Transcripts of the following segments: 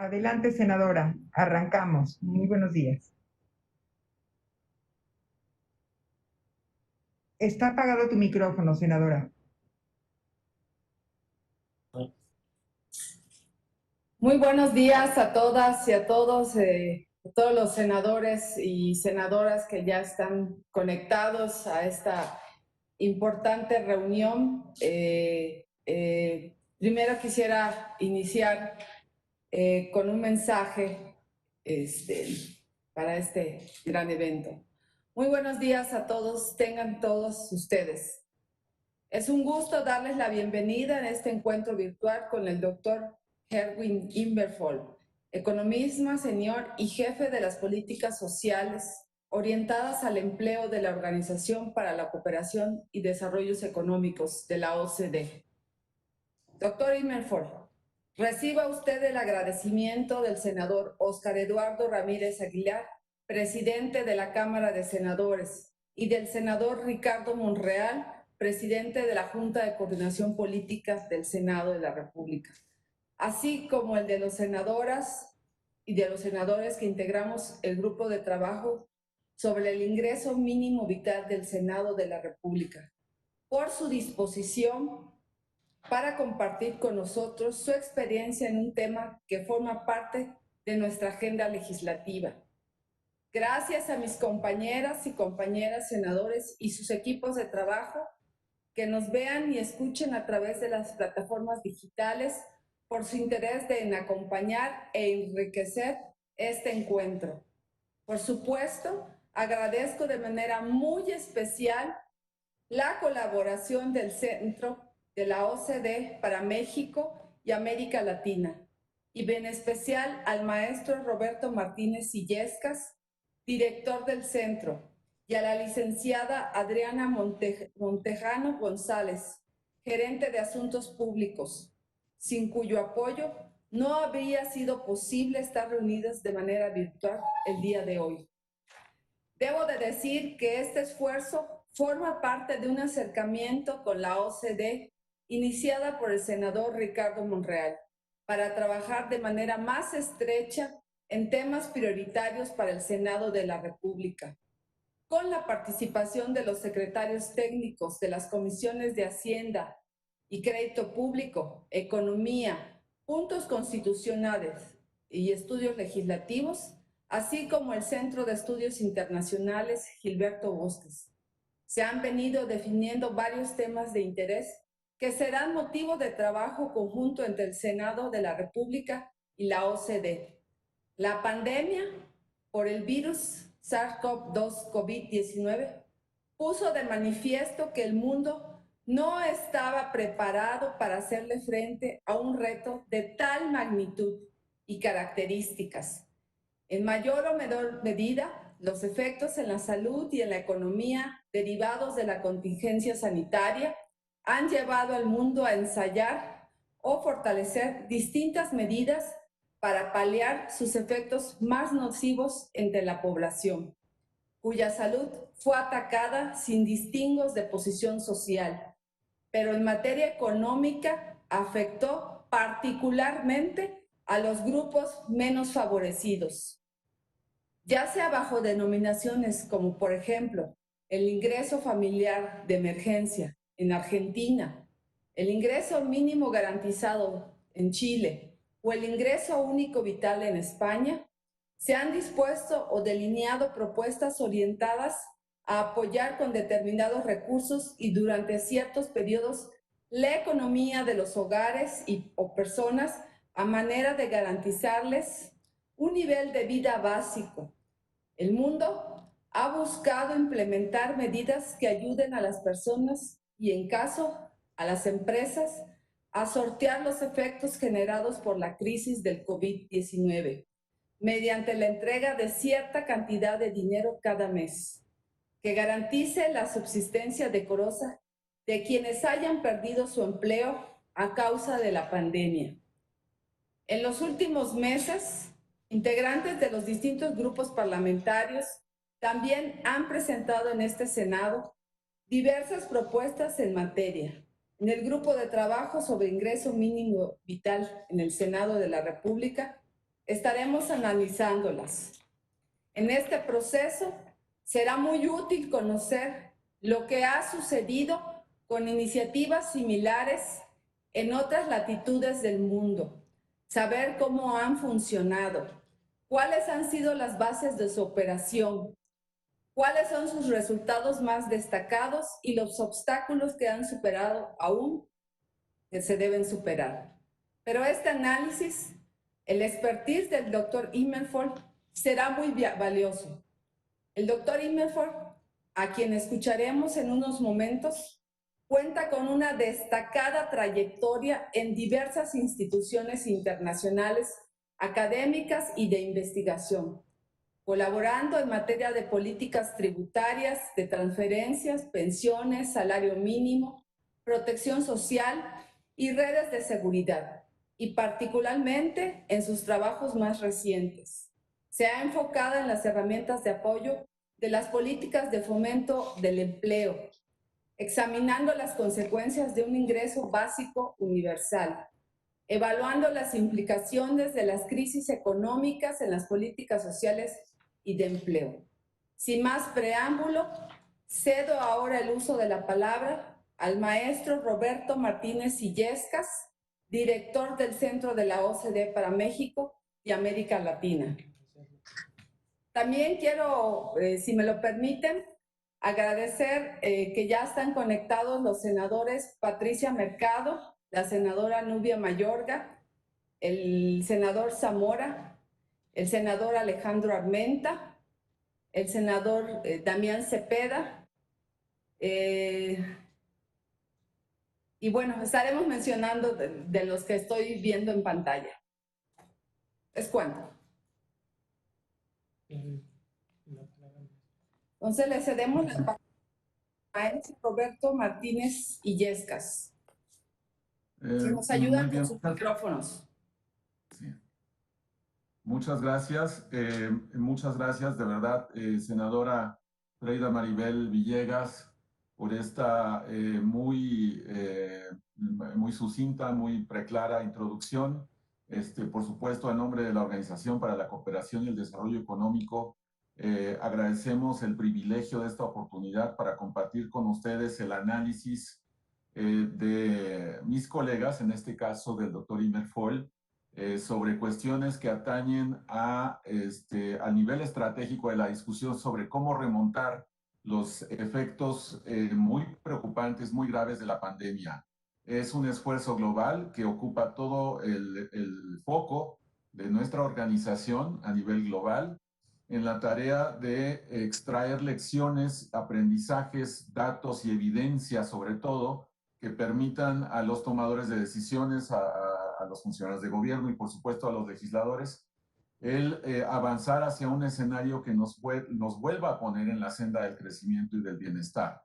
Adelante, senadora. Arrancamos. Muy buenos días. Está apagado tu micrófono, senadora. Muy buenos días a todas y a todos los senadores y senadoras que ya están conectados a esta importante reunión. Primero quisiera iniciar con un mensaje para este gran evento. Muy buenos días a todos, tengan todos ustedes. Es un gusto darles la bienvenida en este encuentro virtual con el doctor Erwin Inverfold, economista senior y jefe de las políticas sociales orientadas al empleo de la Organización para la Cooperación y Desarrollos Económicos de la OCDE. Doctor Inverfold, reciba usted el agradecimiento del senador Óscar Eduardo Ramírez Aguilar, presidente de la Cámara de Senadores, y del senador Ricardo Monreal, presidente de la Junta de Coordinación Política del Senado de la República, así como el de las senadoras y de los senadores que integramos el grupo de trabajo sobre el ingreso mínimo vital del Senado de la República, por su disposición para compartir con nosotros su experiencia en un tema que forma parte de nuestra agenda legislativa. Gracias a mis compañeras y compañeros senadores y sus equipos de trabajo que nos vean y escuchen a través de las plataformas digitales por su interés en acompañar e enriquecer este encuentro. Por supuesto, agradezco de manera muy especial la colaboración del Centro de la OCDE para México y América Latina, y en especial al maestro Roberto Martínez Illescas, director del centro, y a la licenciada Adriana Montejano González, gerente de Asuntos Públicos, sin cuyo apoyo no habría sido posible estar reunidas de manera virtual el día de hoy. Debo de decir que este esfuerzo forma parte de un acercamiento con la OCDE iniciada por el senador Ricardo Monreal para trabajar de manera más estrecha en temas prioritarios para el Senado de la República, con la participación de los secretarios técnicos de las comisiones de Hacienda y Crédito Público, Economía, Puntos Constitucionales y Estudios Legislativos, así como el Centro de Estudios Internacionales Gilberto Bosques. Se han venido definiendo varios temas de interés que serán motivo de trabajo conjunto entre el Senado de la República y la OCDE. La pandemia por el virus SARS-CoV-2 COVID-19 puso de manifiesto que el mundo no estaba preparado para hacerle frente a un reto de tal magnitud y características. En mayor o menor medida, los efectos en la salud y en la economía derivados de la contingencia sanitaria han llevado al mundo a ensayar o fortalecer distintas medidas para paliar sus efectos más nocivos entre la población, cuya salud fue atacada sin distingos de posición social, pero en materia económica afectó particularmente a los grupos menos favorecidos, ya sea bajo denominaciones como, por ejemplo, el ingreso familiar de emergencia en Argentina, el ingreso mínimo garantizado en Chile o el ingreso único vital en España. Se han dispuesto o delineado propuestas orientadas a apoyar con determinados recursos y durante ciertos periodos la economía de los hogares o personas a manera de garantizarles un nivel de vida básico. El mundo ha buscado implementar medidas que ayuden a las personas y, en caso, a las empresas a sortear los efectos generados por la crisis del COVID-19 mediante la entrega de cierta cantidad de dinero cada mes, que garantice la subsistencia decorosa de quienes hayan perdido su empleo a causa de la pandemia. En los últimos meses, integrantes de los distintos grupos parlamentarios también han presentado en este Senado diversas propuestas en materia. En el grupo de trabajo sobre ingreso mínimo vital en el Senado de la República, Estaremos analizándolas. En este proceso será muy útil conocer lo que ha sucedido con iniciativas similares en otras latitudes del mundo, saber cómo han funcionado, cuáles han sido las bases de su operación, cuáles son sus resultados más destacados y los obstáculos que han superado aún que se deben superar. Pero este análisis, el expertise del doctor Immervoll será muy valioso. El doctor Immervoll, a quien escucharemos en unos momentos, cuenta con una destacada trayectoria en diversas instituciones internacionales, académicas y de investigación, colaborando en materia de políticas tributarias, de transferencias, pensiones, salario mínimo, protección social y redes de seguridad, y particularmente en sus trabajos más recientes. Se ha enfocado en las herramientas de apoyo de las políticas de fomento del empleo, examinando las consecuencias de un ingreso básico universal, evaluando las implicaciones de las crisis económicas en las políticas sociales y de empleo. Sin más preámbulo, cedo ahora el uso de la palabra al maestro Roberto Martínez Illescas, director del Centro de la OCDE para México y América Latina. También quiero, si me lo permiten, agradecer que ya están conectados los senadores Patricia Mercado, la senadora Nubia Mayorga, el senador Zamora, el senador Alejandro Armenta, el senador Damián Cepeda, y bueno, estaremos mencionando de los que estoy viendo en pantalla. ¿Es cuánto? Entonces le cedemos la palabra a Roberto Martínez Illescas. Si nos ayudan con sus micrófonos. Sí. Muchas gracias de verdad, senadora Freida Maribel Villegas, por esta muy sucinta, muy preclara introducción. Por supuesto, a nombre de la Organización para la Cooperación y el Desarrollo Económico, agradecemos el privilegio de esta oportunidad para compartir con ustedes el análisis de mis colegas, en este caso del doctor Immervoll, sobre cuestiones que atañen al nivel estratégico de la discusión sobre cómo remontar los efectos muy preocupantes, muy graves de la pandemia. Es un esfuerzo global que ocupa todo el foco de nuestra organización a nivel global en la tarea de extraer lecciones, aprendizajes, datos y evidencia, sobre todo, que permitan a los tomadores de decisiones, a los funcionarios de gobierno y, por supuesto, a los legisladores, el avanzar hacia un escenario que nos vuelva a poner en la senda del crecimiento y del bienestar.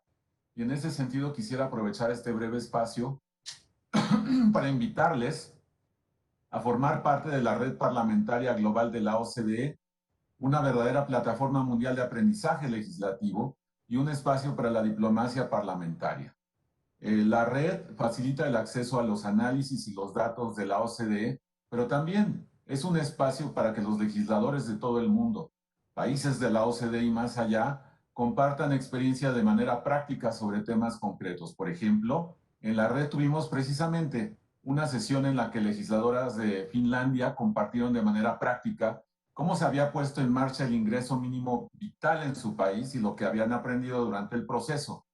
Y en ese sentido quisiera aprovechar este breve espacio para invitarles a formar parte de la red parlamentaria global de la OCDE, una verdadera plataforma mundial de aprendizaje legislativo y un espacio para la diplomacia parlamentaria. La red facilita el acceso a los análisis y los datos de la OCDE, pero también es un espacio para que los legisladores de todo el mundo, países de la OCDE y más allá, compartan experiencia de manera práctica sobre temas concretos. Por ejemplo, en la red tuvimos precisamente una sesión en la que legisladoras de Finlandia compartieron de manera práctica cómo se había puesto en marcha el ingreso mínimo vital en su país y lo que habían aprendido durante el proceso.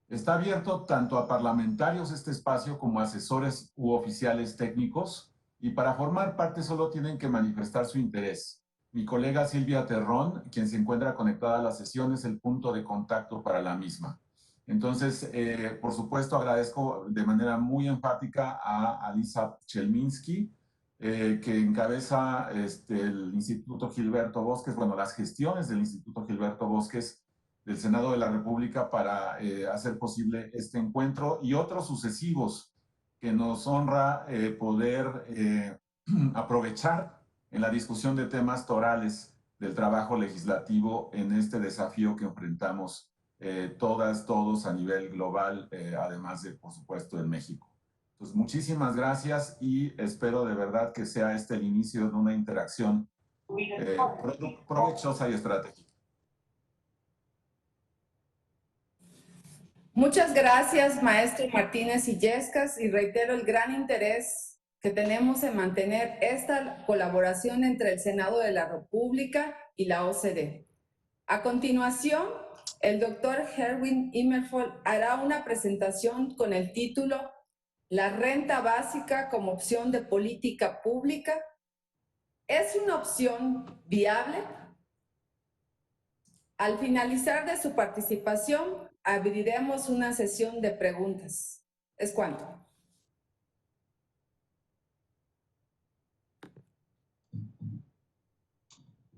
Está abierto tanto a parlamentarios este espacio como a asesores u oficiales técnicos, y para formar parte solo tienen que manifestar su interés. Mi colega Silvia Terrón, quien se encuentra conectada a la sesión, es el punto de contacto para la misma. Entonces, por supuesto, agradezco de manera muy enfática a Alisa Chelminsky, que encabeza el Instituto Gilberto Bosques, bueno, las gestiones del Instituto Gilberto Bosques del Senado de la República para hacer posible este encuentro y otros sucesivos que nos honra poder aprovechar en la discusión de temas torales del trabajo legislativo en este desafío que enfrentamos todas, todos a nivel global, además de, por supuesto, en México. Entonces, muchísimas gracias y espero de verdad que sea este el inicio de una interacción provechosa y estratégica. Muchas gracias, maestro Martínez Illescas, y reitero el gran interés que tenemos en mantener esta colaboración entre el Senado de la República y la OCDE. A continuación, el doctor Herwin Immervoll hará una presentación con el título La renta básica como opción de política pública. ¿Es una opción viable? Al finalizar de su participación, abriremos una sesión de preguntas. ¿Es cuánto?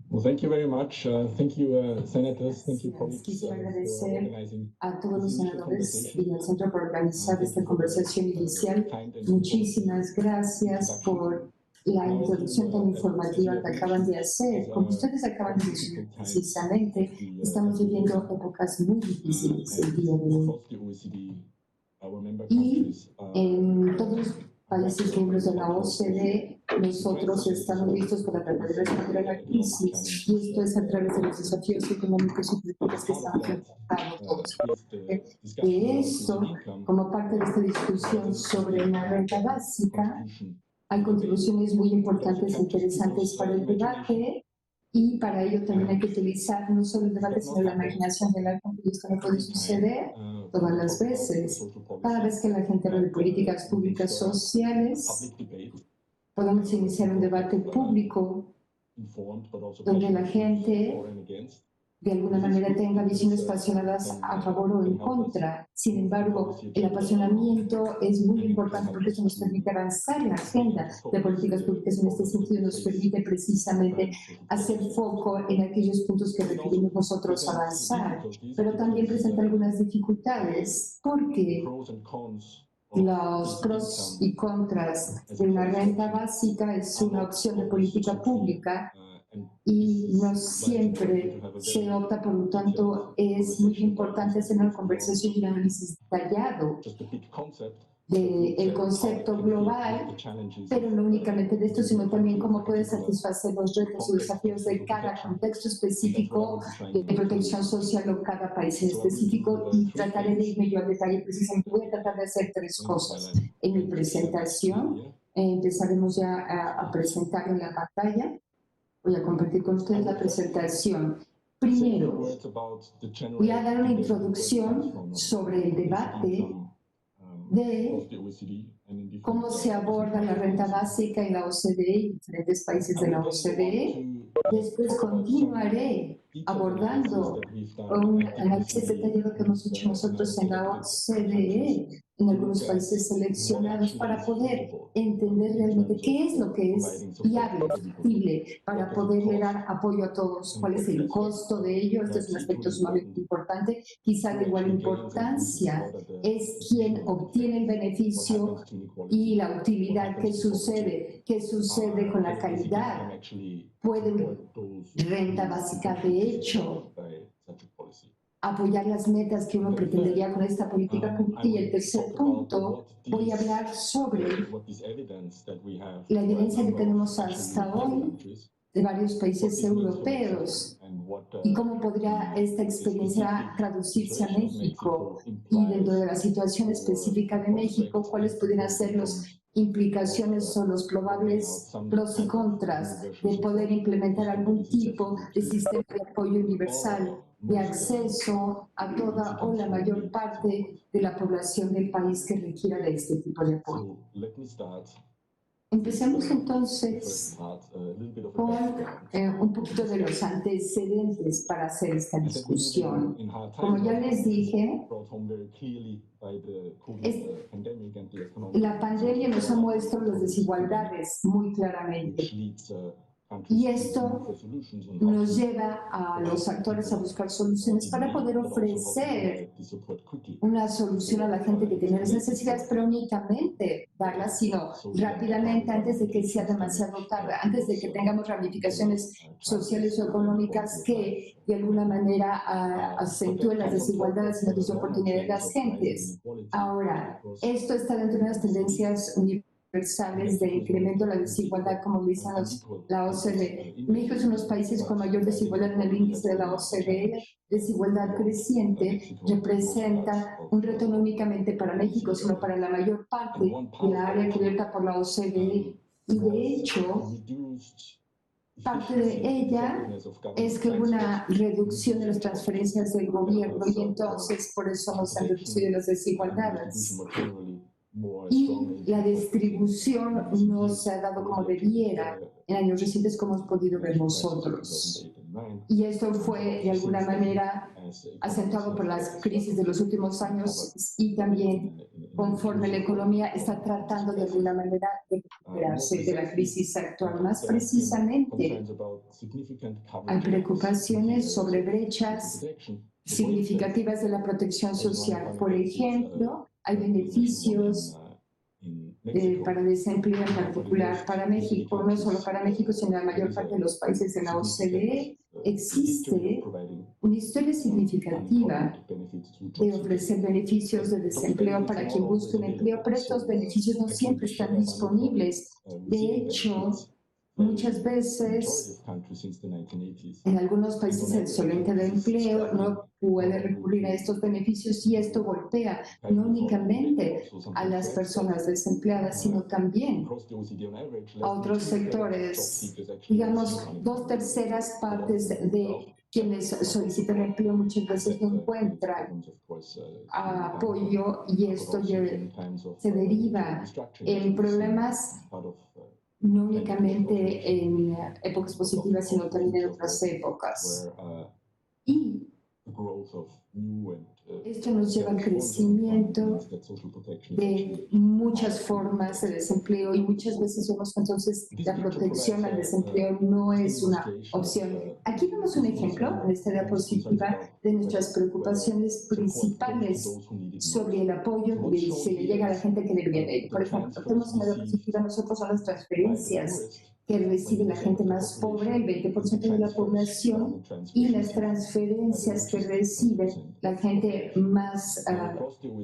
Well, thank you very much. Thank you, senators. Thank you, colleagues, Quisiera for agradecer organizing a todos los this initial senadores conversation. y al Centro por organizar Thank esta you for the, conversación inicial. kind and Muchísimas gracias introduction. por la introducción tan informativa que acaban de hacer. Como ustedes acaban de decir precisamente, estamos viviendo épocas muy difíciles el día de hoy. Across the OECD, our member Y countries are en todos los países miembros de la OCDE, nosotros estamos listos para tratar de responder a la crisis, y esto es a través de los desafíos económicos y políticos que estamos enfrentando todos. De eso, como parte de esta discusión sobre la renta básica, hay contribuciones muy importantes e interesantes para el debate, y para ello también hay que utilizar no solo el debate, sino la imaginación de la gente, y esto no puede suceder todas las veces. Cada vez que la gente habla de políticas públicas sociales, podemos iniciar un debate público donde la gente de alguna manera tenga visiones apasionadas a favor o en contra. Sin embargo, el apasionamiento es muy importante porque eso nos permite avanzar en la agenda de políticas públicas. En este sentido, nos permite precisamente hacer foco en aquellos puntos que requerimos nosotros avanzar, pero también presenta algunas dificultades porque los pros y contras de una renta básica es una opción de política pública y no siempre se opta, por lo tanto es muy importante hacer una conversación y un análisis detallado del concepto global, pero no únicamente de esto, sino también cómo puede satisfacer los retos y desafíos de cada contexto específico de protección social o cada país en específico, y trataré de irme yo al detalle precisamente. Voy a tratar de hacer tres cosas en mi presentación. Empezaremos ya a presentar en la pantalla. Voy a compartir con ustedes la presentación. Primero, voy a dar una introducción sobre el debate de cómo se aborda la renta básica en la OCDE y diferentes países de la OCDE. Después continuaré abordando un análisis detallado que hemos hecho nosotros en la OCDE, en algunos países seleccionados, para poder entender realmente qué es lo que es viable, factible, para poderle dar apoyo a todos. ¿Cuál es el costo de ello? Este es un aspecto sumamente importante. Quizá de igual importancia es quién obtiene el beneficio y la utilidad. ¿Qué sucede? ¿Qué sucede con la calidad? ¿Puede renta básica de hecho apoyar las metas que uno pretendería con esta política pública? Y el tercer punto, voy a hablar sobre la evidencia que tenemos hasta hoy de varios países europeos y cómo podría esta experiencia traducirse a México, y dentro de la situación específica de México, cuáles pudieran ser las implicaciones o los probables pros y contras de poder implementar algún tipo de sistema de apoyo universal, de acceso a toda o la mayor parte de la población del país que requiera de este tipo de apoyo. Empecemos entonces con un poquito de los antecedentes para hacer esta discusión. Como ya les dije, la pandemia nos ha muestro las desigualdades muy claramente. Y esto nos lleva a los actores a buscar soluciones para poder ofrecer una solución a la gente que tiene las necesidades, pero únicamente darlas, sino rápidamente, antes de que sea demasiado tarde, antes de que tengamos ramificaciones sociales o económicas que de alguna manera acentúen las desigualdades y las desoportunidades de las gentes. Ahora, esto está dentro de unas tendencias universales de incremento de la desigualdad, como dicen la OCDE. México es uno de los países con mayor desigualdad en el índice de la OCDE. Desigualdad creciente representa un reto no únicamente para México, sino para la mayor parte de la área cubierta por la OCDE. Y de hecho, parte de ella es que hubo una reducción de las transferencias del gobierno y entonces por eso no se han reducido las desigualdades. Y la distribución no se ha dado como debiera en años recientes, como hemos podido ver nosotros. Y esto fue de alguna manera acentuado por las crisis de los últimos años y también conforme la economía está tratando de alguna manera de recuperarse de la crisis actual. Más precisamente, hay preocupaciones sobre brechas significativas de la protección social. Por ejemplo, hay beneficios para desempleo en particular para México, no solo para México, sino en la mayor parte de los países de la OCDE. Existe una historia significativa de ofrecer beneficios de desempleo para quien busque un empleo, pero estos beneficios no siempre están disponibles. De hecho, muchas veces, en algunos países el solvente de empleo no puede recurrir a estos beneficios y esto golpea no únicamente a las personas desempleadas, sino también a otros sectores. Digamos, 2/3 partes de quienes solicitan empleo muchas veces no encuentran apoyo y esto se deriva en problemas no únicamente en épocas positivas, sino también en otras épocas. Y esto nos lleva al crecimiento de muchas formas de desempleo y muchas veces vemos que entonces la protección al desempleo no es una opción. Aquí vemos un ejemplo en esta diapositiva de nuestras preocupaciones principales sobre el apoyo que se le llega a la gente que le viene. Por ejemplo, tenemos en la diapositiva nosotros son las transferencias que recibe la gente más pobre, el 20% de la población, y las transferencias que recibe la gente más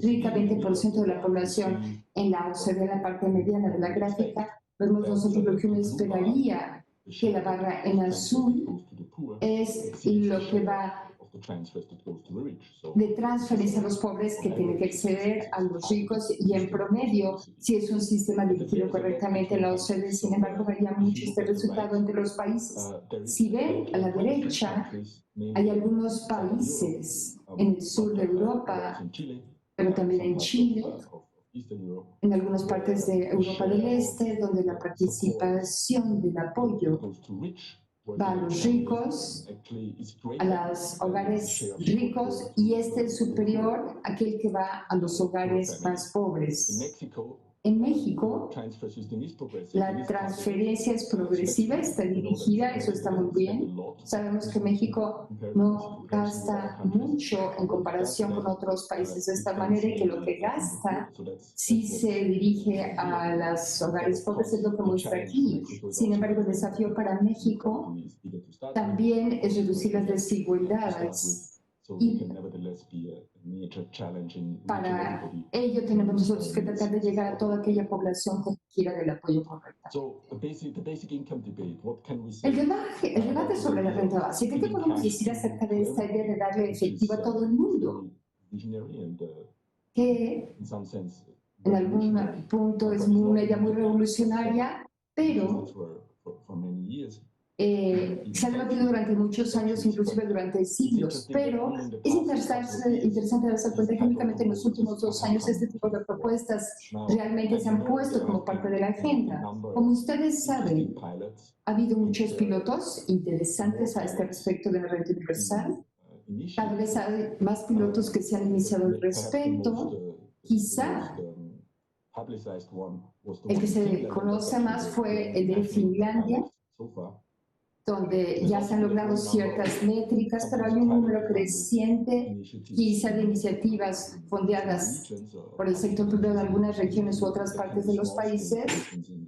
rica, 20% de la población. En la OCDE, la parte mediana de la gráfica, vemos nosotros lo que uno esperaría, que la barra en azul es lo que va de transferencia a los pobres que tienen que acceder a los ricos y en promedio, si es un sistema dirigido correctamente en la OCDE, sin embargo, varía mucho este resultado entre los países. Si ven a la derecha, hay algunos países en el sur de Europa, pero también en Chile, en algunas partes de Europa del Este, donde la participación del apoyo va a los ricos, a los hogares ricos, y este es superior a aquel que va a los hogares más pobres. En México, la transferencia es progresiva, está dirigida, eso está muy bien. Sabemos que México no gasta mucho en comparación con otros países de esta manera y que lo que gasta sí se dirige a los hogares pobres, es lo que muestra aquí. Sin embargo, el desafío para México también es reducir las desigualdades. Y para ello tenemos nosotros que tratar de llegar a toda aquella población que requiera del apoyo correcto. El debate sobre la renta básica, ¿qué podemos decir acerca de esta idea de darle efectivo a todo el mundo? Que en algún punto es una idea muy revolucionaria, pero se ha debatido durante muchos años, inclusive durante siglos, pero es interesante darse cuenta que únicamente en los últimos 2 años este tipo de propuestas realmente se han puesto como parte de la agenda. Como ustedes saben, ha habido muchos pilotos interesantes a este respecto de la renta universal. Cada vez hay más pilotos que se han iniciado al respecto. Quizá el que se conoce más fue el de Finlandia, donde ya se han logrado ciertas métricas, pero hay un número creciente quizá de iniciativas fondeadas por el sector privado de algunas regiones u otras partes de los países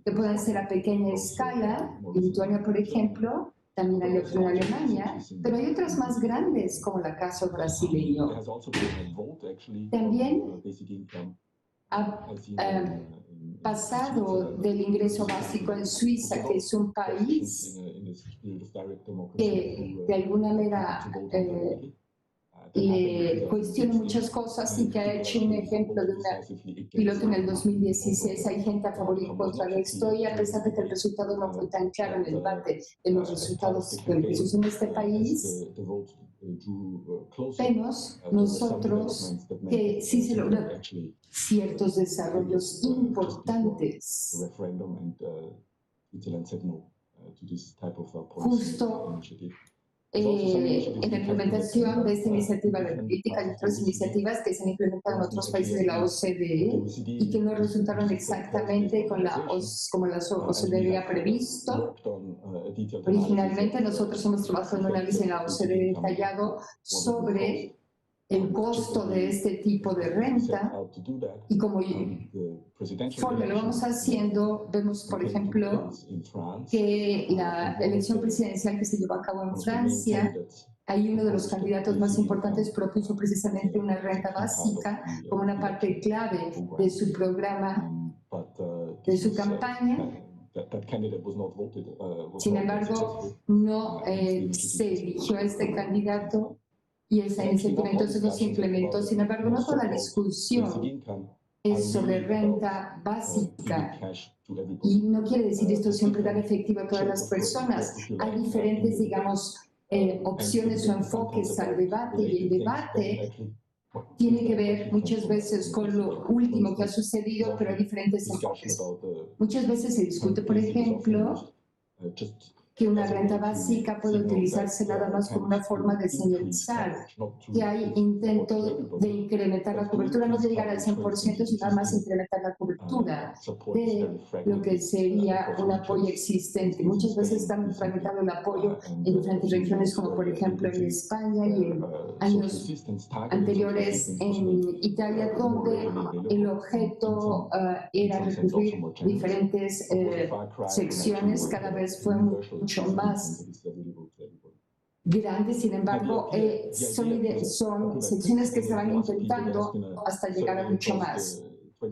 que pueden ser a pequeña escala. En Lituania, por ejemplo, también hay otro en Alemania, pero hay otras más grandes, como el caso brasileño. También ha pasado del ingreso básico en Suiza, que es un país que de alguna manera le cuestiona muchas cosas y que ha hecho un ejemplo de una piloto en el 2016. Hay gente a favor y en contra de esto, y a pesar de que el resultado no fue tan claro en el debate de los resultados del proceso en este país, vemos nosotros que sí se logran ciertos desarrollos importantes. Justo en la implementación de esta iniciativa de política y otras iniciativas que se han implementado en otros países de la OCDE y que no resultaron exactamente como la OCDE había previsto. Originalmente nosotros hemos trabajado en un análisis en la OCDE detallado sobre el costo de este tipo de renta, y como conforme lo vamos haciendo, vemos, por ejemplo, que la elección presidencial que se llevó a cabo en Francia, ahí uno de los candidatos más importantes propuso precisamente una renta básica como una parte clave de su programa, de su campaña. Sin embargo, no se eligió a este candidato y esa iniciativa entonces no se implementó. Sin embargo, no toda la discusión es sobre renta básica. Y no quiere decir esto siempre dar efectivo a todas las personas. Hay diferentes, digamos, opciones o enfoques al debate, y el debate tiene que ver muchas veces con lo último que ha sucedido, pero hay diferentes enfoques. Muchas veces se discute, por ejemplo, que una renta básica puede utilizarse nada más como una forma de señalizar que hay intento de incrementar la cobertura, no de llegar al 100%, sino nada más incrementar la cobertura de lo que sería un apoyo existente. Muchas veces están fragmentando el apoyo en diferentes regiones, como por ejemplo en España y en años anteriores en Italia, donde el objeto era recurrir diferentes secciones. Cada vez fue mucho más grandes. Sin embargo, son secciones que se van intentando hasta llegar a mucho más.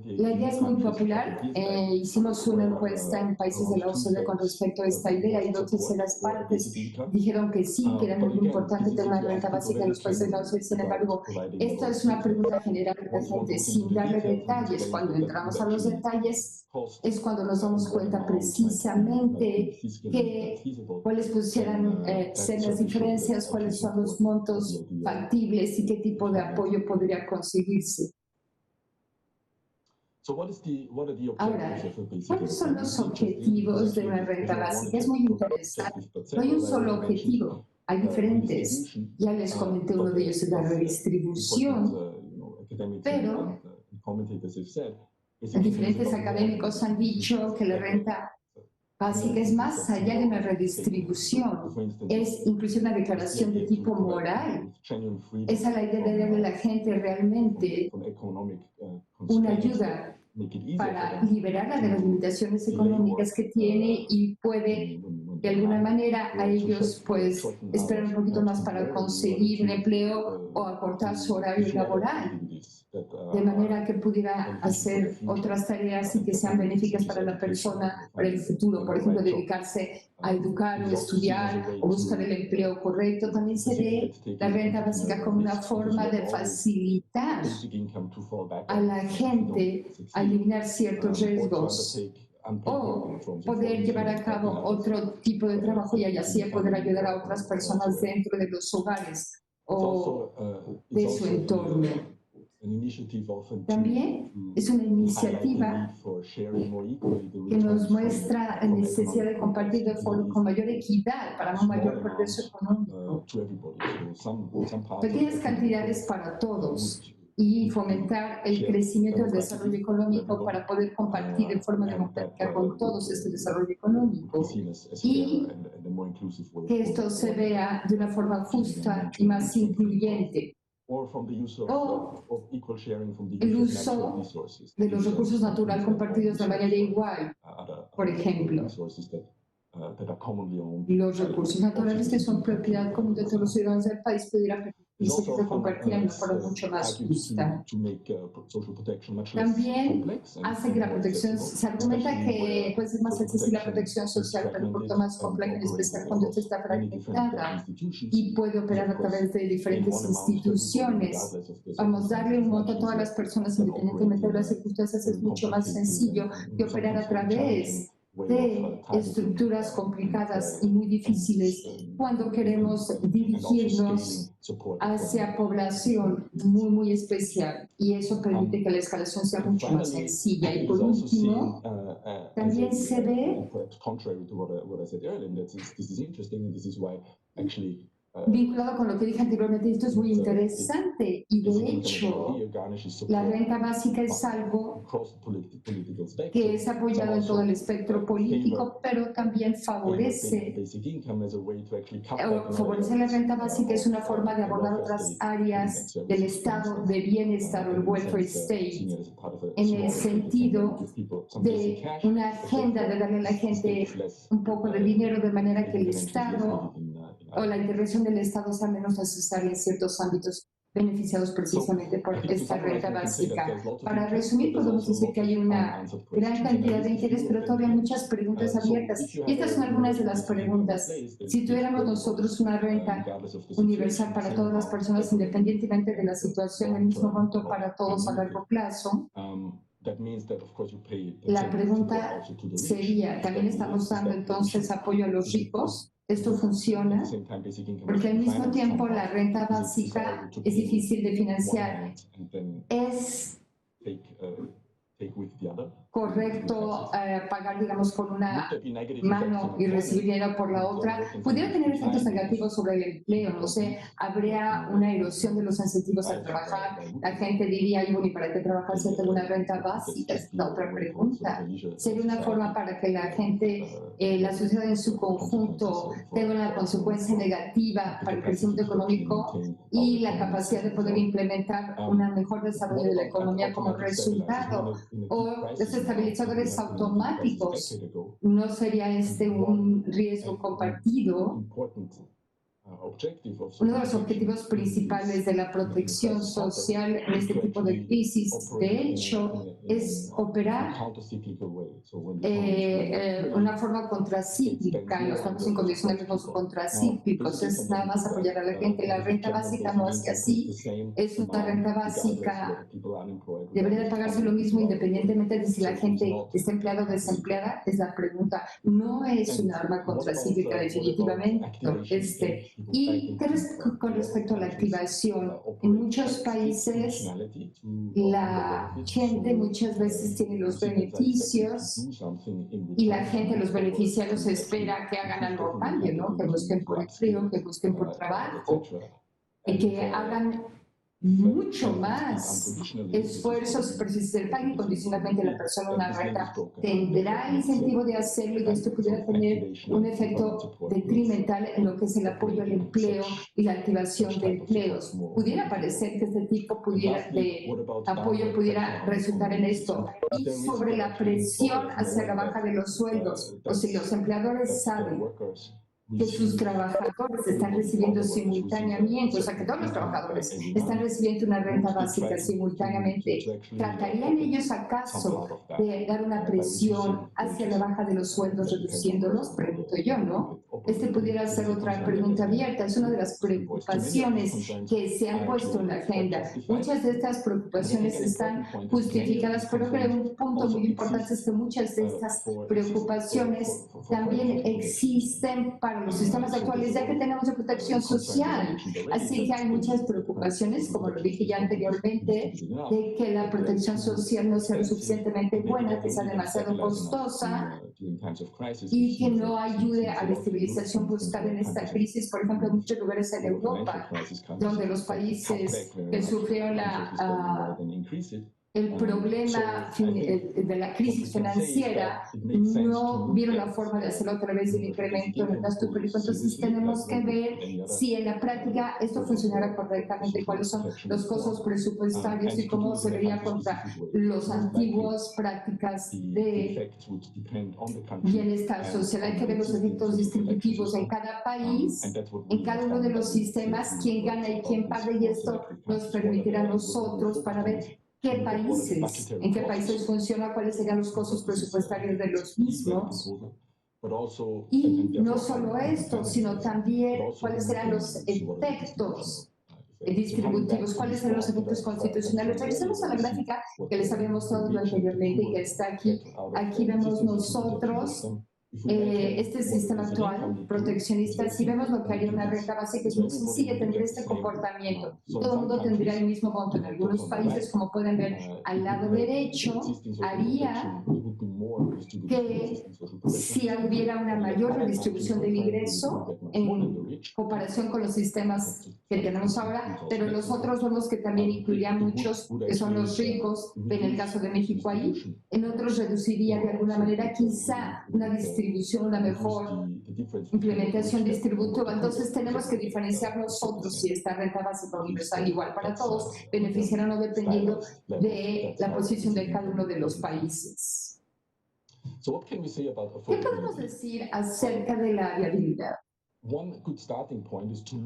La idea es muy popular. Hicimos una encuesta en países de la OCDE con respecto a esta idea, y 2 terceras partes dijeron que sí, que era muy importante tener una renta básica en los países de la OCDE. Sin embargo, esta es una pregunta general de la gente, sin darle detalles. Cuando entramos a los detalles es cuando nos damos cuenta precisamente cuáles pudieran ser las diferencias, cuáles son los montos factibles y qué tipo de apoyo podría conseguirse. Ahora, ¿cuáles son los objetivos de una renta básica? Es muy interesante. No hay un solo objetivo, hay diferentes. Ya les comenté uno de ellos, es la redistribución, pero diferentes académicos han dicho que la renta básica es más allá de una redistribución, es incluso una declaración de tipo moral. Esa es la idea de darle a la gente realmente una ayuda para liberarla de las limitaciones económicas que tiene, y puede de alguna manera a ellos pues esperar un poquito más para conseguir un empleo o acortar su horario laboral, de manera que pudiera hacer otras tareas y que sean benéficas para la persona para el futuro. Por ejemplo, dedicarse a educar o estudiar o buscar el empleo correcto. También se ve la renta básica como una forma de facilitar a la gente a eliminar ciertos riesgos o poder llevar a cabo otro tipo de trabajo, y así poder ayudar a otras personas dentro de los hogares o de su entorno. También es una iniciativa que nos muestra la necesidad de compartir con mayor equidad para un mayor progreso económico. Pequeñas cantidades para todos, y fomentar el crecimiento del desarrollo económico para poder compartir de forma democrática con todos este desarrollo económico. Y que esto se vea de una forma justa y más incluyente. O el uso de los recursos naturales compartidos de manera igual. Por ejemplo, los recursos naturales que son propiedad común de todos los ciudadanos del país pudieran permitirse que se compartieran de forma mucho más justa. También hace que la protección, se argumenta que puede ser más accesible la protección social, pero un poco más compleja, en especial cuando esta está fragmentada y puede operar a través de diferentes instituciones. Vamos, darle un monto a todas las personas independientemente de las circunstancias es mucho más sencillo que operar a través de estructuras complicadas y muy difíciles cuando queremos dirigirnos hacia población muy especial, y eso permite que la escalación sea mucho más sencilla. Y por último, también se ve vinculado con lo que dije anteriormente, esto es muy interesante y de hecho la renta básica es algo que es apoyado en todo el espectro político, pero también favorece la renta básica es una forma de abordar otras áreas del estado de bienestar o el welfare state en el sentido de una agenda de darle a la gente un poco de dinero de manera que el Estado o la intervención del Estado sea menos necesaria en ciertos ámbitos beneficiados precisamente por esta renta básica. Para resumir, podemos decir que hay una gran cantidad de interés, pero todavía hay muchas preguntas abiertas. Y estas son algunas de las preguntas. Si tuviéramos nosotros una renta universal para todas las personas, independientemente de la situación, el mismo monto para todos a largo plazo, la pregunta sería, ¿también estamos dando entonces apoyo a los ricos? Esto funciona porque al mismo tiempo la renta básica es difícil de financiar. Es correcto pagar, digamos, con una mano y recibir dinero por la otra. Pudiera tener efectos negativos sobre el empleo, no sé, habría una erosión de los incentivos a trabajar. La gente diría, bueno, ¿y para qué trabajar si tengo una renta básica? Es la otra pregunta. ¿Sería una forma para que la gente, la sociedad en su conjunto, tenga una consecuencia negativa para el crecimiento económico y la capacidad de poder implementar un mejor desarrollo de la economía como resultado? ¿O los estabilizadores automáticos? ¿No sería este un riesgo compartido? Uno de los objetivos principales de la protección social en este tipo de crisis, de hecho, es operar una forma contracíclica. Los campos incondicionales son contracíclicos, es nada más apoyar a la gente. La renta básica no es que así, es una renta básica, debería de pagarse lo mismo independientemente de si la gente está empleada o desempleada, es la pregunta. No es una arma contracíclica definitivamente. Y con respecto a la activación, en muchos países la gente muchas veces tiene los beneficios y la gente, los beneficiarios, espera que hagan algo a cambio, ¿no? Que busquen por empleo, que busquen por trabajo, y que hagan mucho más esfuerzos, pero si se paga incondicionalmente a la persona una renta, tendrá el incentivo de hacerlo, y esto pudiera tener un efecto detrimental en lo que es el apoyo al empleo y la activación de empleos. Pudiera parecer que este tipo de apoyo pudiera resultar en esto. Y sobre la presión hacia la baja de los sueldos, o si los empleadores saben que sus trabajadores están recibiendo simultáneamente, o sea, que todos los trabajadores están recibiendo una renta básica simultáneamente, ¿tratarían ellos acaso de dar una presión hacia la baja de los sueldos reduciéndolos? Pregunto yo, ¿no? Este pudiera ser otra pregunta abierta. Es una de las preocupaciones que se han puesto en la agenda. Muchas de estas preocupaciones están justificadas, pero creo que un punto muy importante es que muchas de estas preocupaciones también existen para los sistemas actuales, ya que tenemos de protección social. Así que hay muchas preocupaciones, como lo dije ya anteriormente, de que la protección social no sea lo suficientemente buena, que sea demasiado costosa y que no ayude a la estabilización buscada en esta crisis. Por ejemplo, en muchos lugares en Europa, donde los países que sufrieron el problema de la crisis financiera, no vieron la forma de hacerlo a través del incremento en el gasto público. Entonces tenemos que ver si en la práctica esto funcionará correctamente, cuáles son los costos presupuestarios y cómo se vería contra los antiguos prácticas de bienestar social. Hay que ver los efectos distributivos en cada país, en cada uno de los sistemas, quién gana y quién paga, y esto nos permitirá a nosotros para ver en qué países funciona, cuáles serían los costos presupuestarios de los mismos. Y no solo esto, sino también cuáles serán los efectos distributivos, cuáles serán los efectos constitucionales. Regresemos a la gráfica que les había mostrado anteriormente y que está aquí. Aquí vemos nosotros este sistema actual proteccionista. Si vemos lo que haría una renta básica, es muy sencilla, tendría este comportamiento. Todo el mundo tendría el mismo monto. En algunos países, como pueden ver al lado derecho, haría que si hubiera una mayor redistribución del ingreso en comparación con los sistemas que tenemos ahora, pero nosotros vemos que también incluiría muchos que son los ricos, en el caso de México ahí, en otros reduciría de alguna manera quizá una distribución, una mejor implementación distributiva. Entonces tenemos que diferenciar nosotros si esta renta básica universal igual para todos beneficiará o no dependiendo de la posición de cada uno de los países. ¿Qué podemos decir acerca de la viabilidad? Un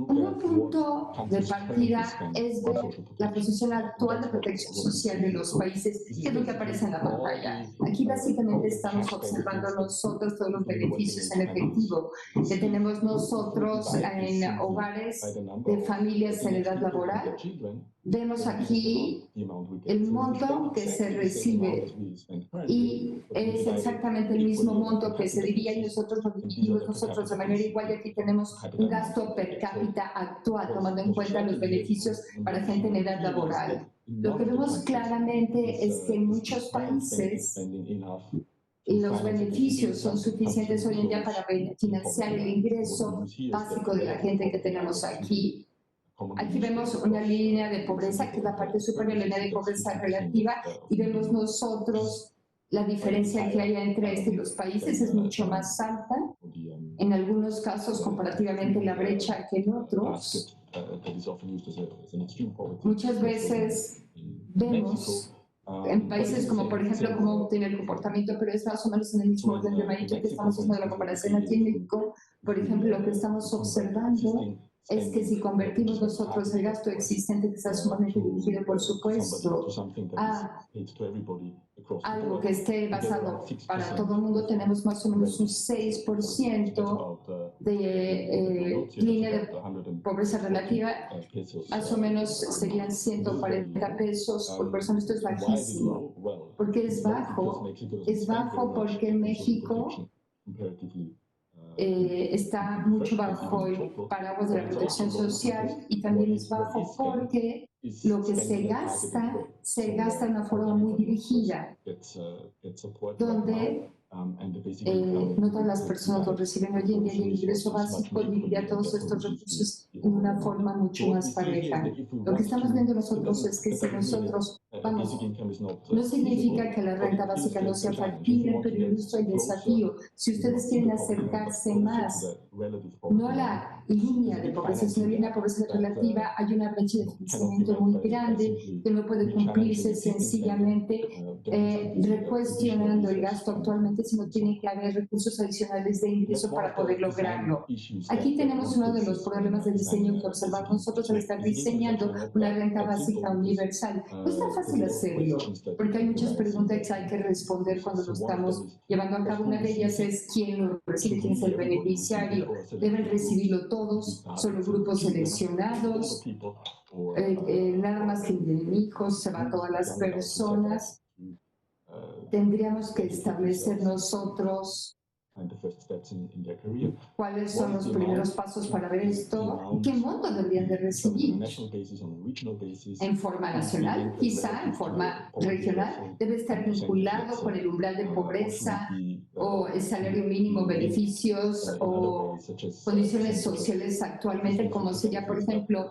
buen punto de partida es ver la posición actual de protección social de los países, que es lo que aparece en la pantalla. Aquí básicamente estamos observando nosotros todos los beneficios en efectivo que tenemos nosotros en hogares de familias en edad laboral. Vemos aquí el monto que se recibe y es exactamente el mismo monto que se diría y nosotros lo dividimos nosotros de manera igual, y aquí tenemos un gasto per cápita actual tomando en cuenta los beneficios para gente en edad laboral. Lo que vemos claramente es que en muchos países los beneficios son suficientes hoy en día para financiar el ingreso básico de la gente que tenemos aquí. Aquí vemos una línea de pobreza, que es la parte superior, la línea de pobreza relativa, y vemos nosotros la diferencia que hay entre este y los países es mucho más alta, en algunos casos comparativamente la brecha que en otros. Muchas veces vemos en países como, por ejemplo, cómo tiene el comportamiento, pero es más o menos en el mismo orden de magnitud que estamos haciendo la comparación aquí en México. Por ejemplo, lo que estamos observando es que si convertimos nosotros el gasto existente, que está sumamente dirigido, por supuesto, a algo que esté basado para todo el mundo, tenemos más o menos un 6% de línea de pobreza relativa, más o menos serían 140 pesos por persona. Esto es bajísimo. ¿Por qué es bajo? Es bajo porque en México está mucho bajo el paraguas de la protección social, y también es bajo porque lo que se gasta de una forma muy dirigida, donde no todas las personas lo reciben hoy en día, y el ingreso básico dividiría todos estos recursos en una forma mucho más pareja. Lo que estamos viendo nosotros es que si nosotros no significa que la renta básica no sea factible, pero esto es el desafío. Si ustedes quieren acercarse más, no a la línea de pobreza, sino a la línea de pobreza relativa, hay una brecha de financiamiento muy grande que no puede cumplirse sencillamente recuestionando el gasto actualmente, sino tiene que haber recursos adicionales de ingreso para poder lograrlo. Aquí tenemos uno de los problemas de diseño que observamos nosotros al estar diseñando una renta básica universal. No es tan fácil hacerlo, porque hay muchas preguntas que hay que responder cuando lo estamos llevando a cabo. Una de ellas es quién lo recibe, quién es el beneficiario. ¿Deben recibirlo todos? ¿Solo grupos seleccionados? Nada más que en hijos, se van todas las personas. Tendríamos que establecer nosotros cuáles son los primeros pasos para ver esto, qué monto deberían de recibir. En forma nacional, quizá en forma regional, debe estar vinculado con el umbral de pobreza o el salario mínimo, beneficios o condiciones sociales actualmente, como sería, por ejemplo,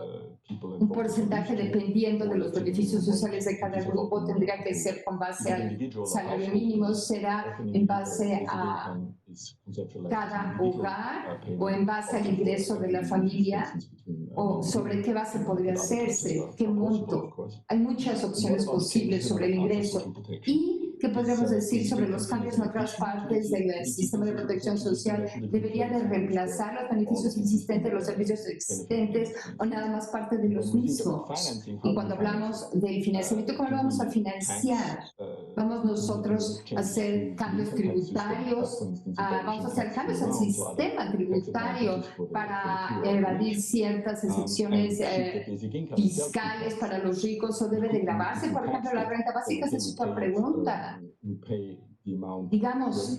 un porcentaje dependiendo de los beneficios sociales de cada grupo, tendría que ser con base al salario mínimo, será en base a cada hogar o en base al ingreso de la familia, o sobre qué base podría hacerse, qué monto. Hay muchas opciones posibles sobre el ingreso. ¿Y qué podríamos decir sobre los cambios en otras partes del sistema de protección social? ¿Debería de reemplazar los beneficios existentes, los servicios existentes, o nada más parte de los mismos? Y cuando hablamos del financiamiento, ¿cómo lo vamos a financiar? ¿Vamos nosotros a hacer cambios tributarios? ¿Vamos a hacer cambios al sistema tributario para evadir ciertas excepciones fiscales para los ricos, o debe de grabarse, por ejemplo, la renta básica? Esa es otra pregunta. Digamos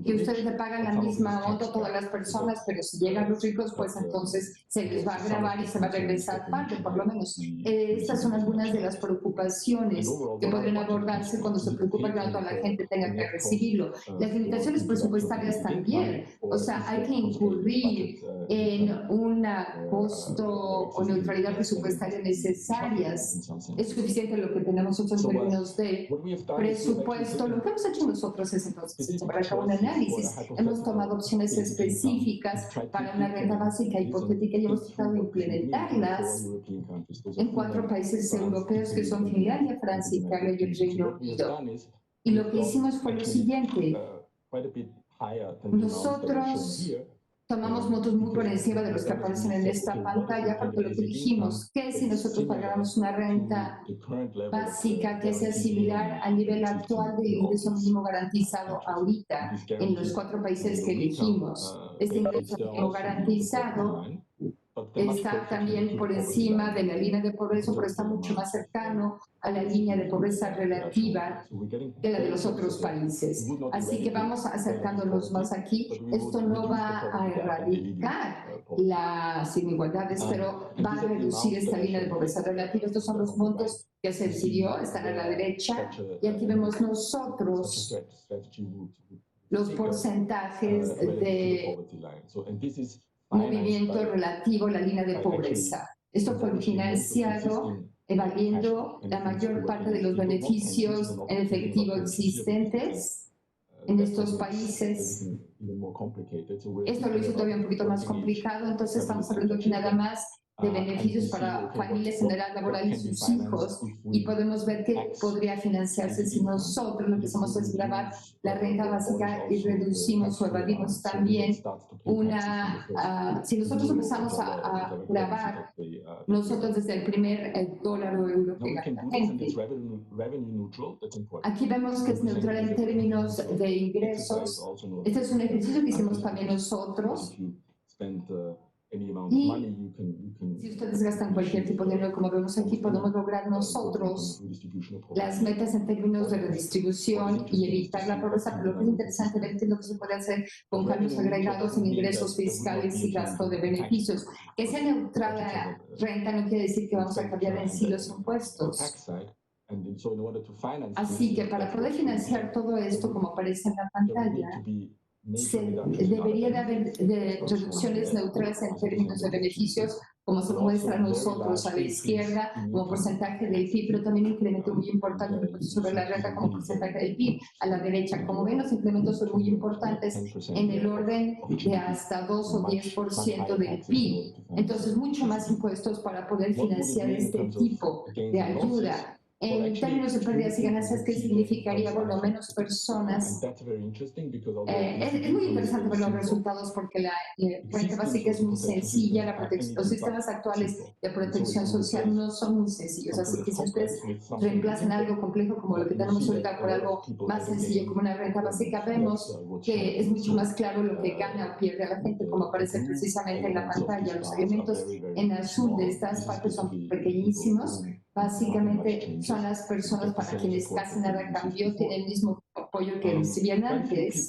que ustedes le pagan la misma monto a todas las personas, pero si llegan los ricos, pues entonces se les va a grabar y se va a regresar parte, por lo menos. Estas son algunas de las preocupaciones que podrían abordarse cuando se preocupa que no toda la gente tenga que recibirlo. Las limitaciones presupuestarias también, o sea, hay que incurrir en un costo o neutralidad presupuestaria necesarias. Es suficiente lo que tenemos nosotros en términos de presupuesto. Lo que hemos hecho nosotros es entonces, para hacer un análisis, hemos tomado opciones específicas para una renta básica hipotética y hemos tratado de implementarlas en 4 países europeos que son Finlandia, Francia, Italia y el Reino Unido. Y lo que hicimos fue lo siguiente. Nosotros tomamos montos muy por encima de los que aparecen en esta pantalla, porque lo que dijimos, que si nosotros pagáramos una renta básica que sea similar al nivel actual del ingreso mínimo garantizado ahorita en los 4 países que elegimos, este ingreso mínimo garantizado está también por encima de la línea de pobreza, pero está mucho más cercano a la línea de pobreza relativa que la de los otros países. Así que vamos acercándonos más aquí. Esto no va a erradicar las inigualdades, pero va a reducir esta línea de pobreza relativa. Estos son los montos que se decidió, están a la derecha, y aquí vemos nosotros los porcentajes de movimiento relativo a la línea de pobreza. Esto fue financiado evadiendo la mayor parte de los beneficios en efectivo existentes en estos países. Esto lo hizo todavía un poquito más complicado, entonces estamos hablando aquí nada más de beneficios para familias en edad laboral y sus hijos, y podemos ver que podría financiarse si nosotros lo que hacemos es grabar la renta básica y reducimos o evadimos también si nosotros empezamos a grabar nosotros desde el primer dólar o euro que gana la gente. Aquí vemos que es neutral en términos de ingresos. Este es un ejercicio que hicimos también nosotros. Y si ustedes gastan cualquier tipo de dinero, como vemos aquí, podemos lograr nosotros las metas en términos de redistribución y evitar la pobreza. Pero lo que es interesante ver es lo que se puede hacer con cambios agregados en ingresos fiscales y gasto de beneficios. Que sea neutral la renta no quiere decir que vamos a cambiar en sí los impuestos. Así que para poder financiar todo esto, como aparece en la pantalla, debería de haber reducciones neutrales en términos de beneficios, como se muestra a nosotros a la izquierda, como porcentaje del PIB, pero también un incremento muy importante sobre la renta como porcentaje del PIB a la derecha. Como ven, los incrementos son muy importantes en el orden de hasta 2 o 10% del PIB. Entonces, mucho más impuestos para poder financiar este tipo de ayuda. En términos de pérdidas y ganancias, ¿qué significaría? Bueno, menos personas. Es muy interesante ver los resultados porque la renta básica es muy sencilla, los sistemas actuales de protección social no son muy sencillos, así que si ustedes reemplazan algo complejo como lo que tenemos ahorita por algo más sencillo como una renta básica, vemos que es mucho más claro lo que gana o pierde a la gente, como aparece precisamente en la pantalla. Los elementos en azul de estas partes son pequeñísimos. Básicamente son las personas para quienes casi nada cambió, tienen el mismo apoyo que recibían antes.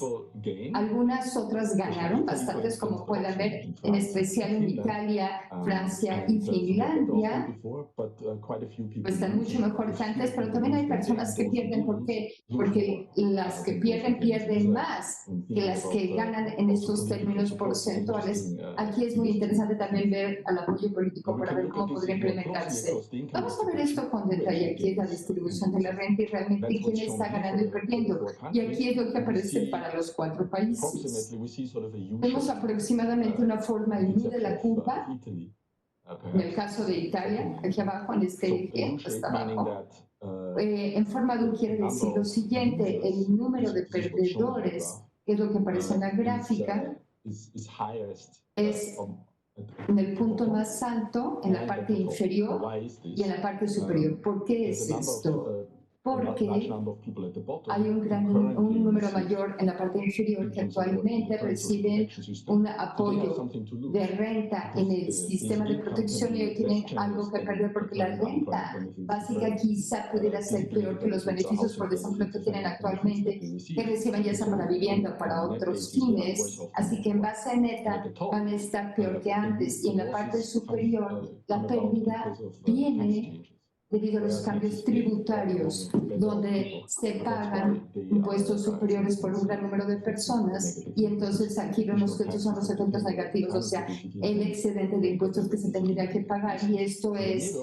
Algunas otras ganaron bastantes, como pueden ver, en especial en Italia, Francia y Finlandia. Pues están mucho mejor que antes, pero también hay personas que pierden. ¿Por qué? Porque las que pierden más que las que ganan en estos términos porcentuales. Aquí es muy interesante también ver al apoyo político para ver cómo podría implementarse. Vamos a ver esto con detalle. Aquí es la distribución de la renta y realmente quién está ganando y perdiendo. Y aquí es lo que aparece para los 4 países. Vemos aproximadamente una forma U de la curva. En el caso de Italia, aquí abajo en este eje, está abajo. En forma de U quiere decir lo siguiente: el número de perdedores, que es lo que aparece en la gráfica, es en el punto más alto, en la parte inferior y en la parte superior. ¿Por qué es esto? Porque hay un número mayor en la parte inferior que actualmente reciben un apoyo de renta en el sistema de protección y hoy tienen algo que perder porque la renta básica quizá pudiera ser peor que los beneficios por desempleo que tienen actualmente, que reciben ya sea para vivienda o para otros fines. Así que en base neta van a estar peor que antes y en la parte superior la pérdida viene debido a los cambios tributarios, donde se pagan impuestos superiores por un gran número de personas, y entonces aquí vemos que estos son los efectos negativos, o sea, el excedente de impuestos que se tendría que pagar, y esto es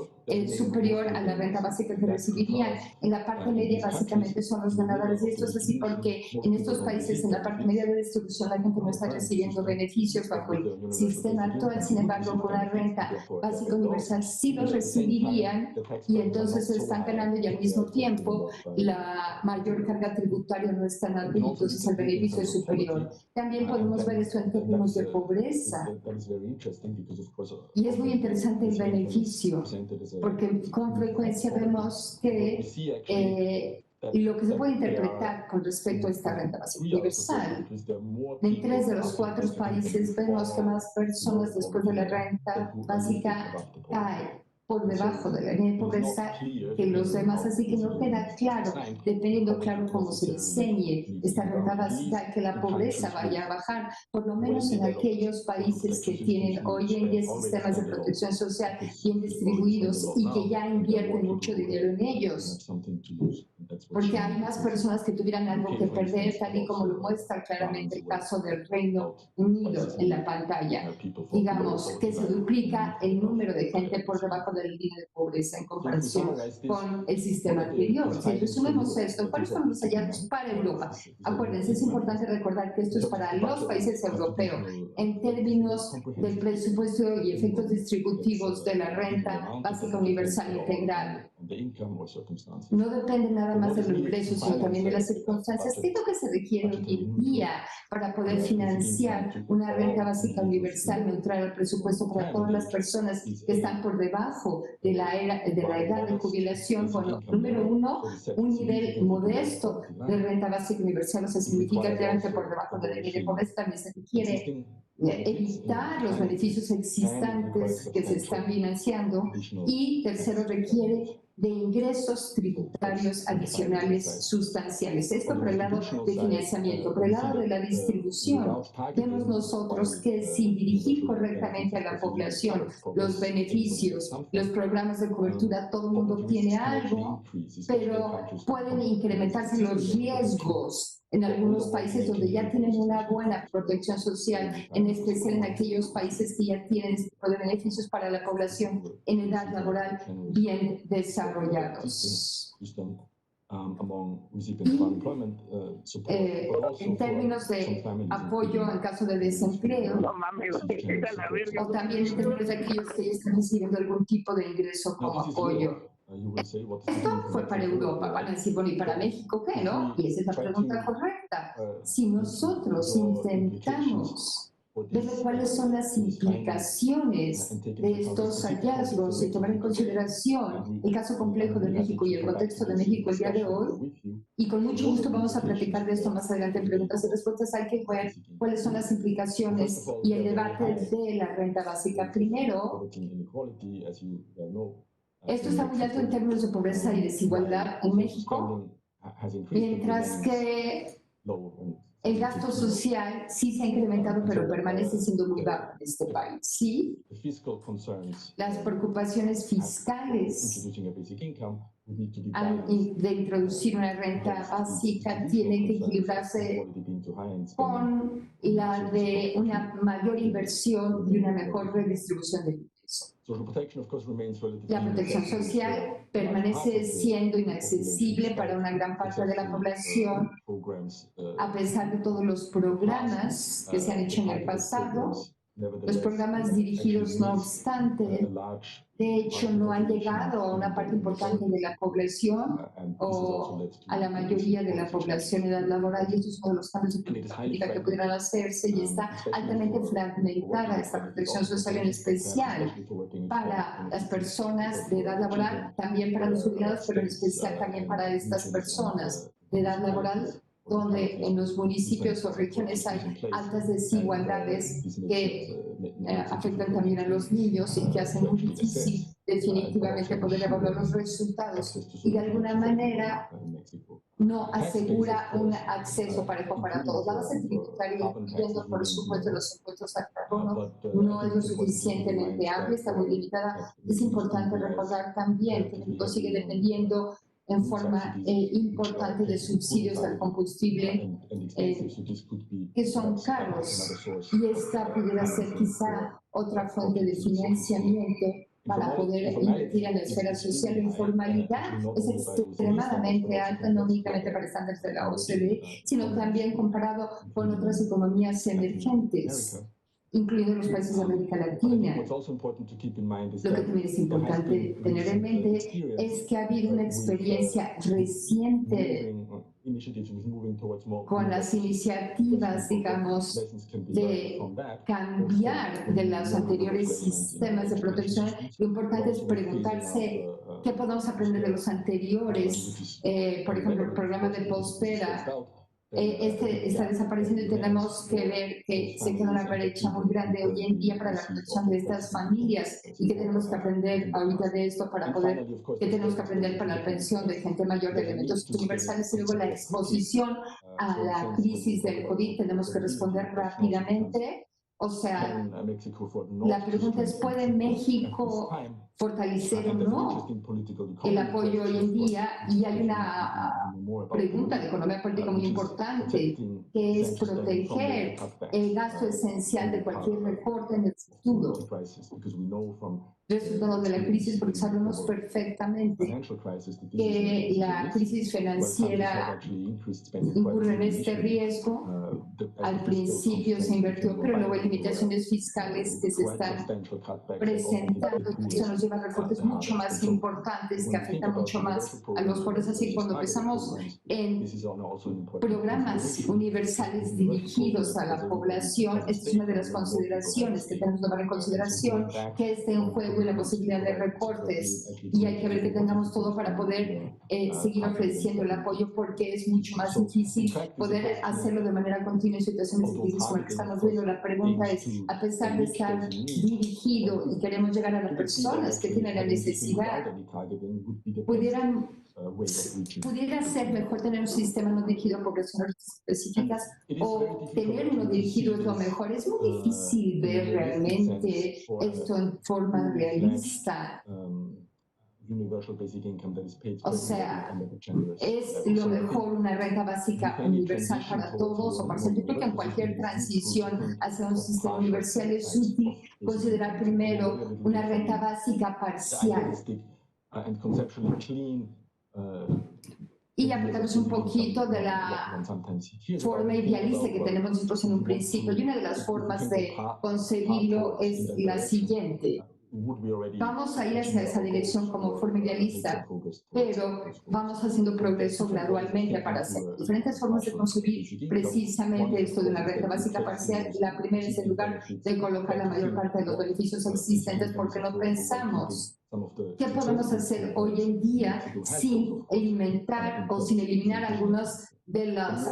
superior a la renta básica que recibirían. En la parte media básicamente son los ganadores, y esto es así porque en estos países, en la parte media de distribución, la gente no está recibiendo beneficios bajo el sistema actual. Sin embargo, con la renta básica universal sí los recibirían, y entonces están ganando, y al mismo tiempo la mayor carga tributaria no es tan alta, y entonces el beneficio es superior. También podemos ver esto en términos de pobreza, y es muy interesante el beneficio, porque con frecuencia vemos que lo que se puede interpretar con respecto a esta renta básica universal, en 3 de los 4 países vemos que más personas después de la renta básica caen por debajo de la línea de pobreza que los demás, así que no queda claro, dependiendo claro cómo se diseñe esta renta básica, que la pobreza vaya a bajar, por lo menos en aquellos países que tienen hoy en día sistemas de protección social bien distribuidos y que ya invierten mucho dinero en ellos, porque hay más personas que tuvieran algo que perder, tal y como lo muestra claramente el caso del Reino Unido en la pantalla. Digamos que se duplica el número de gente por debajo de la línea de pobreza en comparación con el sistema anterior. Si resumimos esto, ¿cuáles son los hallazgos para Europa? Acuérdense, es importante recordar que esto es para los países europeos. En términos del presupuesto y efectos distributivos de la renta básica universal integral, no depende nada más de los ingresos, sino también de las circunstancias. ¿Qué es lo que se requiere hoy en día para poder financiar una renta básica universal neutral al presupuesto para todas las personas que están por debajo de la edad de jubilación? Bueno, número 1, un nivel modesto de renta básica universal, o sea, significativamente por debajo de la línea de pobreza. También se requiere evitar los beneficios existentes que se están financiando, y tercero, requiere de ingresos tributarios adicionales sustanciales. Esto por el lado de financiamiento. Por el lado de la distribución, vemos nosotros que sin dirigir correctamente a la población los beneficios, los programas de cobertura, todo el mundo tiene algo, pero pueden incrementarse los riesgos en algunos países donde ya tienen una buena protección social, en especial en aquellos países que ya tienen este tipo de beneficios para la población en edad laboral bien desarrollados. En términos de apoyo en caso de desempleo, o también en términos de aquellos que ya están recibiendo algún tipo de ingreso como apoyo. Esto fue para Europa. Van a decir, bueno, ¿y para México qué, no? Y esa es la pregunta correcta. Si nosotros intentamos ver cuáles son las implicaciones de estos hallazgos y tomar en consideración el caso complejo de México y el contexto de México el día de hoy, y con mucho gusto vamos a platicar de esto más adelante en preguntas y respuestas, hay que ver cuáles son las implicaciones y el debate de la renta básica. Primero, esto está muy alto en términos de pobreza y desigualdad en México. mientras que el gasto social sí se ha incrementado, pero permanece siendo muy bajo en este país. Sí, las preocupaciones fiscales de introducir una renta básica tienen que equilibrarse con la de una mayor inversión y una mejor redistribución de ingresos. La protección social permanece siendo inaccesible para una gran parte de la población, a pesar de todos los programas que se han hecho en el pasado. Los programas dirigidos, no obstante, de hecho, no han llegado a una parte importante de la población o a la mayoría de la población en edad laboral, y esto es uno de los cambios de política que pudieran hacerse, y está altamente fragmentada esta protección social, en especial para las personas de edad laboral, también para los jubilados, pero en especial también para estas personas de edad laboral, donde en los municipios o regiones hay altas desigualdades que afectan también a los niños y que hacen muy difícil definitivamente poder evaluar los resultados, y de alguna manera no asegura un acceso parejo para todos. La base tributaria, incluyendo por supuesto los impuestos al carbono, no es lo suficientemente amplia, está muy limitada. Es importante recordar también que México sigue dependiendo en forma importante de subsidios al combustible que son caros, y esta pudiera ser quizá otra fuente de financiamiento para poder invertir en la esfera social. La informalidad es extremadamente alta, no únicamente para estándares de la OCDE, sino también comparado con otras economías emergentes, incluyendo los países de América Latina. Lo que también es importante tener en mente es que ha habido una experiencia reciente con las iniciativas, digamos, de cambiar de los anteriores sistemas de protección. Lo importante es preguntarse qué podemos aprender de los anteriores. Por ejemplo, el programa de Prospera está desapareciendo, y tenemos que ver que se queda una brecha muy grande hoy en día para la protección de estas familias, y que tenemos que aprender ahorita de esto para poder, que tenemos que aprender para la pensión de gente mayor, de elementos universales. Y luego la exposición a la crisis del COVID, tenemos que responder rápidamente. O sea, la pregunta es, ¿puede México fortalecer o no el apoyo hoy en día? Y hay una pregunta de economía política muy importante, que es proteger el gasto esencial de cualquier recorte en el futuro. Resultado de la crisis, porque sabemos perfectamente que la crisis financiera incurre en este riesgo. Al principio se invirtió, pero luego hay limitaciones fiscales que se están presentando. Esto nos lleva a recortes mucho más importantes que afectan mucho más a los pobres. Así, cuando pensamos en programas universales dirigidos a la población, esta es una de las consideraciones que tenemos que tomar en consideración, que esté en juego y la posibilidad de recortes, y hay que ver que tengamos todo para poder seguir ofreciendo el apoyo, porque es mucho más difícil poder hacerlo de manera continua en situaciones de crisis como la que estamos viendo. La pregunta es, a pesar de estar dirigido y queremos llegar a las personas que tienen la necesidad, pudiera ser mejor tener un sistema no dirigido a poblaciones específicas, o tener uno dirigido es lo mejor. Es muy difícil ver realmente esto en forma realista. O sea, ¿es lo mejor una renta básica universal para todos o parcial? Yo creo que en cualquier transición hacia un sistema universal es útil considerar primero una renta básica parcial y aplicarnos un poquito de la forma idealista que tenemos nosotros en un principio. Y una de las formas de conseguirlo es la siguiente. Vamos a ir hacia esa dirección como forma idealista, pero vamos haciendo progreso gradualmente para hacer diferentes formas de conseguir precisamente esto de una renta básica parcial. La primera es, en lugar de colocar la mayor parte de los beneficios existentes, porque no pensamos qué podemos hacer hoy en día sin alimentar o sin eliminar algunas de las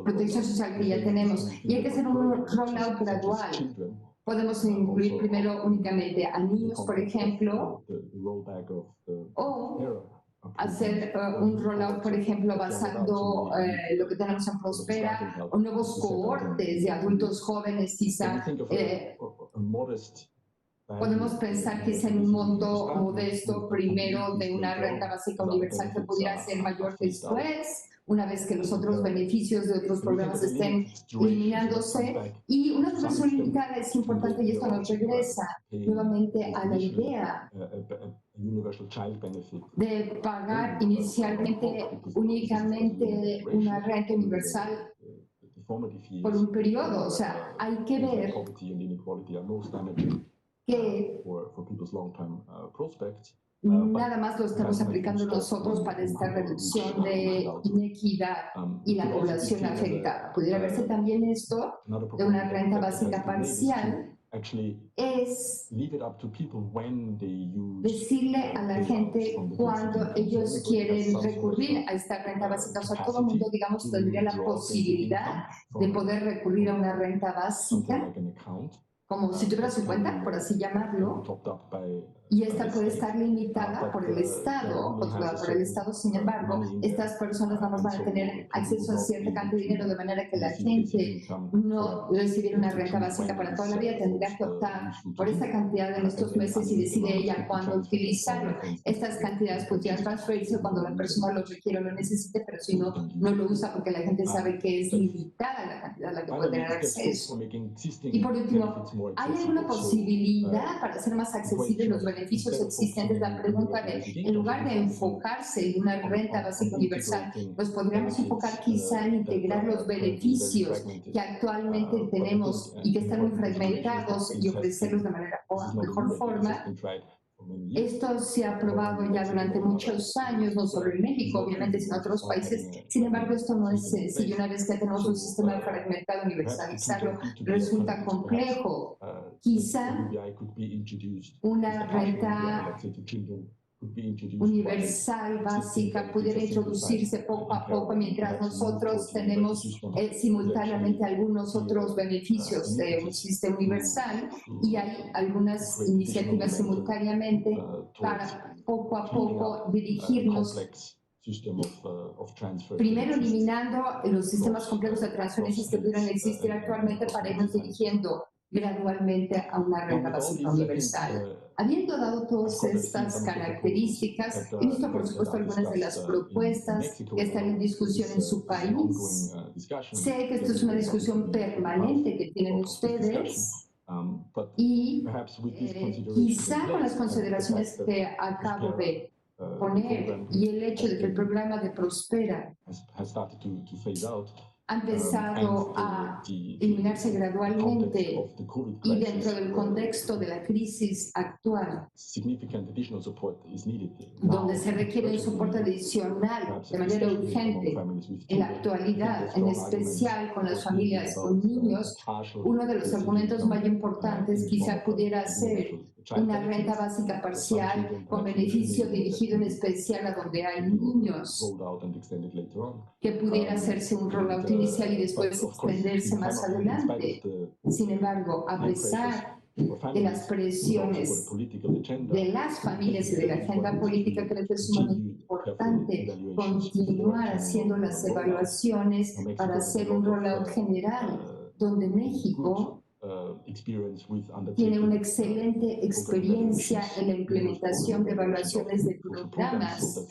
protección social que ya tenemos. Y hay que hacer un rollout gradual. Podemos incluir primero únicamente a niños, por ejemplo, o hacer un rollout, por ejemplo, basando lo que tenemos en Prospera, o nuevos cohortes de adultos jóvenes, quizá. Podemos pensar quizá en un monto modesto primero de una renta básica universal que pudiera ser mayor después, una vez que los otros beneficios de otros programas estén eliminándose. Y una duración limitada es importante, y esto nos regresa nuevamente a la idea de pagar inicialmente únicamente una renta universal por un periodo. O sea, hay que ver que nada más lo estamos aplicando nosotros para esta reducción de inequidad y la población afectada. Pudiera verse también esto de una renta básica parcial, es decirle a la gente cuando ellos quieren recurrir a esta renta básica. O sea, todo el mundo, digamos, tendría la posibilidad de poder recurrir a una renta básica, como si tuviera su cuenta, por así llamarlo, y esta puede estar limitada por el Estado, controlada por el Estado. Sin embargo, estas personas nada más van a tener acceso a cierta cantidad de dinero, de manera que la gente no recibiera una renta básica para toda la vida. Tendría que optar por esta cantidad en estos meses y decide ella cuándo utilizarlo. Estas cantidades podrían transferirse cuando la persona lo requiere o lo necesite, pero si no, no lo usa porque la gente sabe que es limitada la cantidad a la que puede tener acceso. Y por último, ¿hay alguna posibilidad para hacer más accesibles los beneficios existentes? La pregunta de, en lugar de enfocarse en una renta básica universal, nos podríamos enfocar quizá en integrar los beneficios que actualmente tenemos y que están muy fragmentados y ofrecerlos de mejor forma. Esto se ha probado ya durante muchos años, no solo en México, obviamente, sino en otros países. Sin embargo, esto no es sencillo. Una vez que tenemos un sistema fragmentado, universalizarlo resulta complejo. Quizá una renta universal básica pudiera introducirse poco a poco mientras nosotros tenemos simultáneamente algunos otros beneficios de un sistema universal, y hay algunas iniciativas simultáneamente para poco a poco dirigirnos, primero eliminando los sistemas complejos de transferencias que pudieran existir actualmente, para irnos dirigiendo gradualmente a una renta básica universal. Habiendo dado todas estas características, he visto, por supuesto, algunas de las propuestas que están en discusión en su país. Sé que esto es una discusión permanente que tienen ustedes, y quizá con las consideraciones que acabo de poner y el hecho de que el programa de Prospera ha empezado a eliminarse gradualmente, y dentro del contexto de la crisis actual, donde se requiere un soporte adicional de manera urgente en la actualidad, en especial con las familias con niños, uno de los argumentos más importantes quizá pudiera ser una renta básica parcial con beneficio dirigido en especial a donde hay niños, que pudiera hacerse un rollout inicial y después extenderse más adelante. Sin embargo, a pesar de las presiones de las familias y de la agenda política, creo que es sumamente importante continuar haciendo las evaluaciones para hacer un rollout general, donde México tiene una excelente experiencia en la implementación de evaluaciones de programas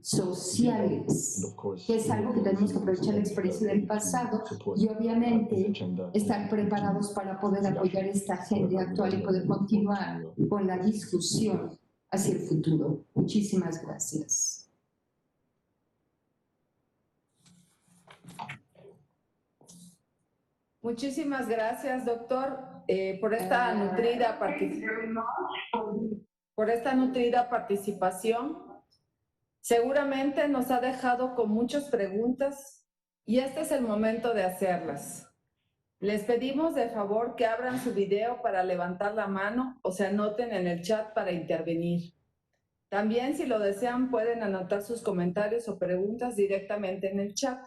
sociales, que es algo que tenemos que aprovechar la experiencia del pasado y obviamente estar preparados para poder apoyar esta agenda actual y poder continuar con la discusión hacia el futuro. Muchísimas gracias. Muchísimas gracias, doctor, por esta nutrida participación. Seguramente nos ha dejado con muchas preguntas y este es el momento de hacerlas. Les pedimos de favor que abran su video para levantar la mano o se anoten en el chat para intervenir. También, si lo desean, pueden anotar sus comentarios o preguntas directamente en el chat.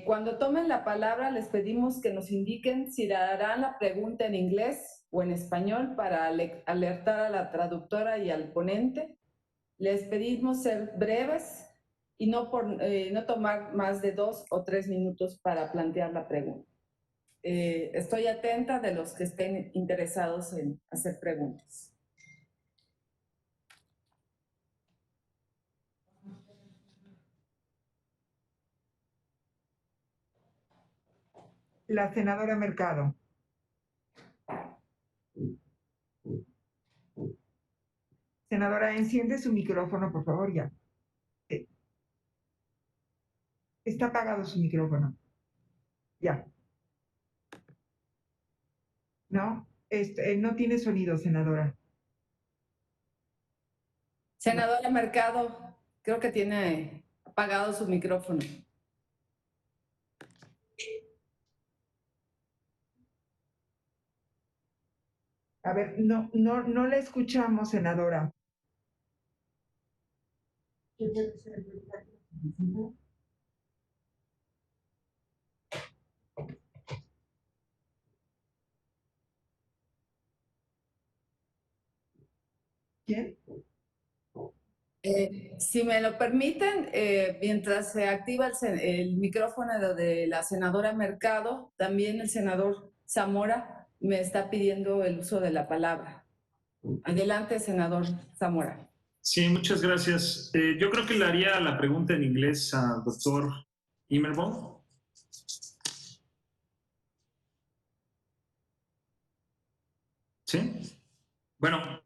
Cuando tomen la palabra, les pedimos que nos indiquen si darán la pregunta en inglés o en español para alertar a la traductora y al ponente. Les pedimos ser breves y no tomar más de 2 o 3 minutos para plantear la pregunta. Estoy atenta de los que estén interesados en hacer preguntas. La senadora Mercado. Senadora, enciende su micrófono, por favor, ya. Está apagado su micrófono. Ya. ¿No? No tiene sonido, senadora. Senadora Mercado, creo que tiene apagado su micrófono. A ver, no la escuchamos, senadora. ¿Quién? Si me lo permiten, mientras se activa el micrófono de la senadora Mercado, también el senador Zamora me está pidiendo el uso de la palabra. Adelante, senador Zamora. Sí, muchas gracias. Yo creo que le haría la pregunta en inglés al doctor Immerbaum. ¿Sí? Bueno,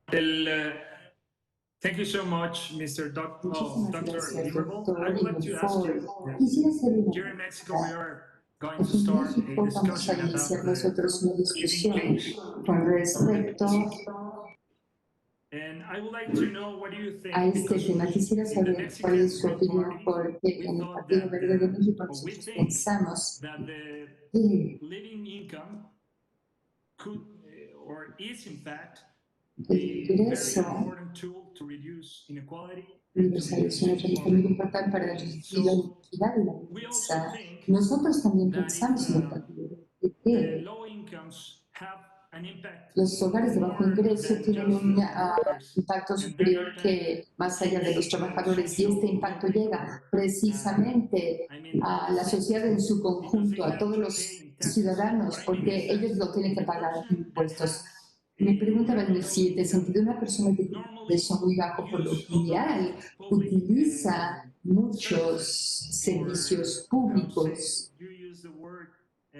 thank you so much, Mr. Dr. Immerbaum. I would like to ask you, here in Mexico we are going to start a discussion Vamos a iniciar about nosotros una discusión con respecto and I would like to know what do you think, a este tema. Quisiera in the saber Mexican cuál es su Green opinión, Party, porque we en el thought Partido that Verde de México we nosotros think pensamos that the que living income could or is in fact a el very ingreso important tool to reduce inequality and to universal es una reduce herramienta muy poverty. importante para reducir la inequidad y la We also pobreza. think Nosotros también that pensamos en el if Partido Verde the que low incomes have an impact los hogares de bajo more ingreso than tienen just un the workers, impacto and that superior impact que más allá de los is the trabajadores, y este social impacto well-being, llega precisamente I mean, a la sociedad en su because they conjunto, a have todos to los pay in taxes. ciudadanos, What I mean porque is that ellos lo tienen que a pagar person that impuestos. has Mi a pregunta va en very el low siguiente income sentido. Una persona que tiene un normally ingreso muy bajo por lo use general public utiliza muchos services, servicios or how to say, públicos. you use the word,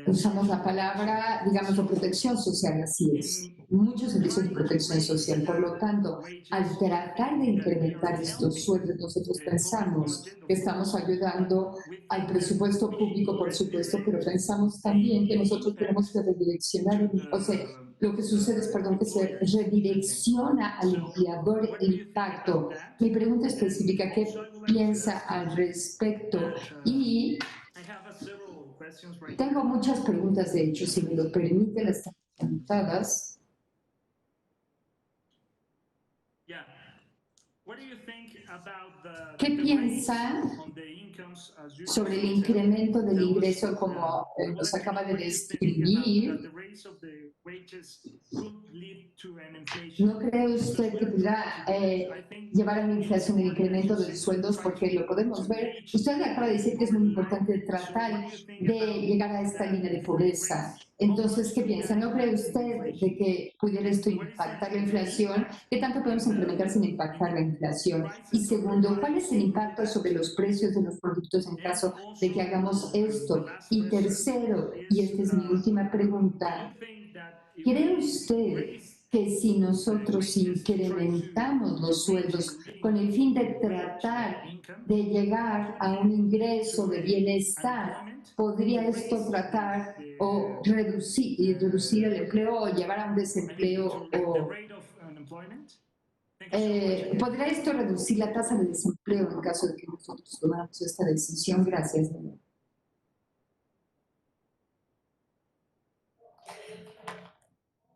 Usamos la social palabra, digamos, de protección social, así es. Muchos servicios de protección social. Por lo tanto, al tratar de incrementar estos sueldos, nosotros pensamos que estamos ayudando al presupuesto público, por supuesto, pero pensamos también que nosotros tenemos que redireccionar, o sea, lo que sucede es, perdón, que se redirecciona al empleador el impacto. Mi pregunta específica, ¿qué piensa al respecto? Y tengo muchas preguntas, de hecho, si me lo permite, las tengo anotadas. ¿Qué piensa sobre el incremento del ingreso como nos acaba de describir? ¿No cree usted que podrá llevar a una inflación el incremento de los sueldos? Porque lo podemos ver. Usted acaba de decir que es muy importante tratar de llegar a esta línea de pobreza. Entonces, ¿qué piensa? ¿No cree usted de que pudiera esto impactar la inflación? ¿Qué tanto podemos implementar sin impactar la inflación? Y segundo, ¿cuál es el impacto sobre los precios de los productos en caso de que hagamos esto? Y tercero, y esta es mi última pregunta, ¿cree usted que si nosotros incrementamos los sueldos con el fin de tratar de llegar a un ingreso de bienestar, podría esto tratar o reducir el empleo o llevar a un desempleo o podría esto reducir la tasa de desempleo en caso de que nosotros tomáramos esta decisión? Gracias.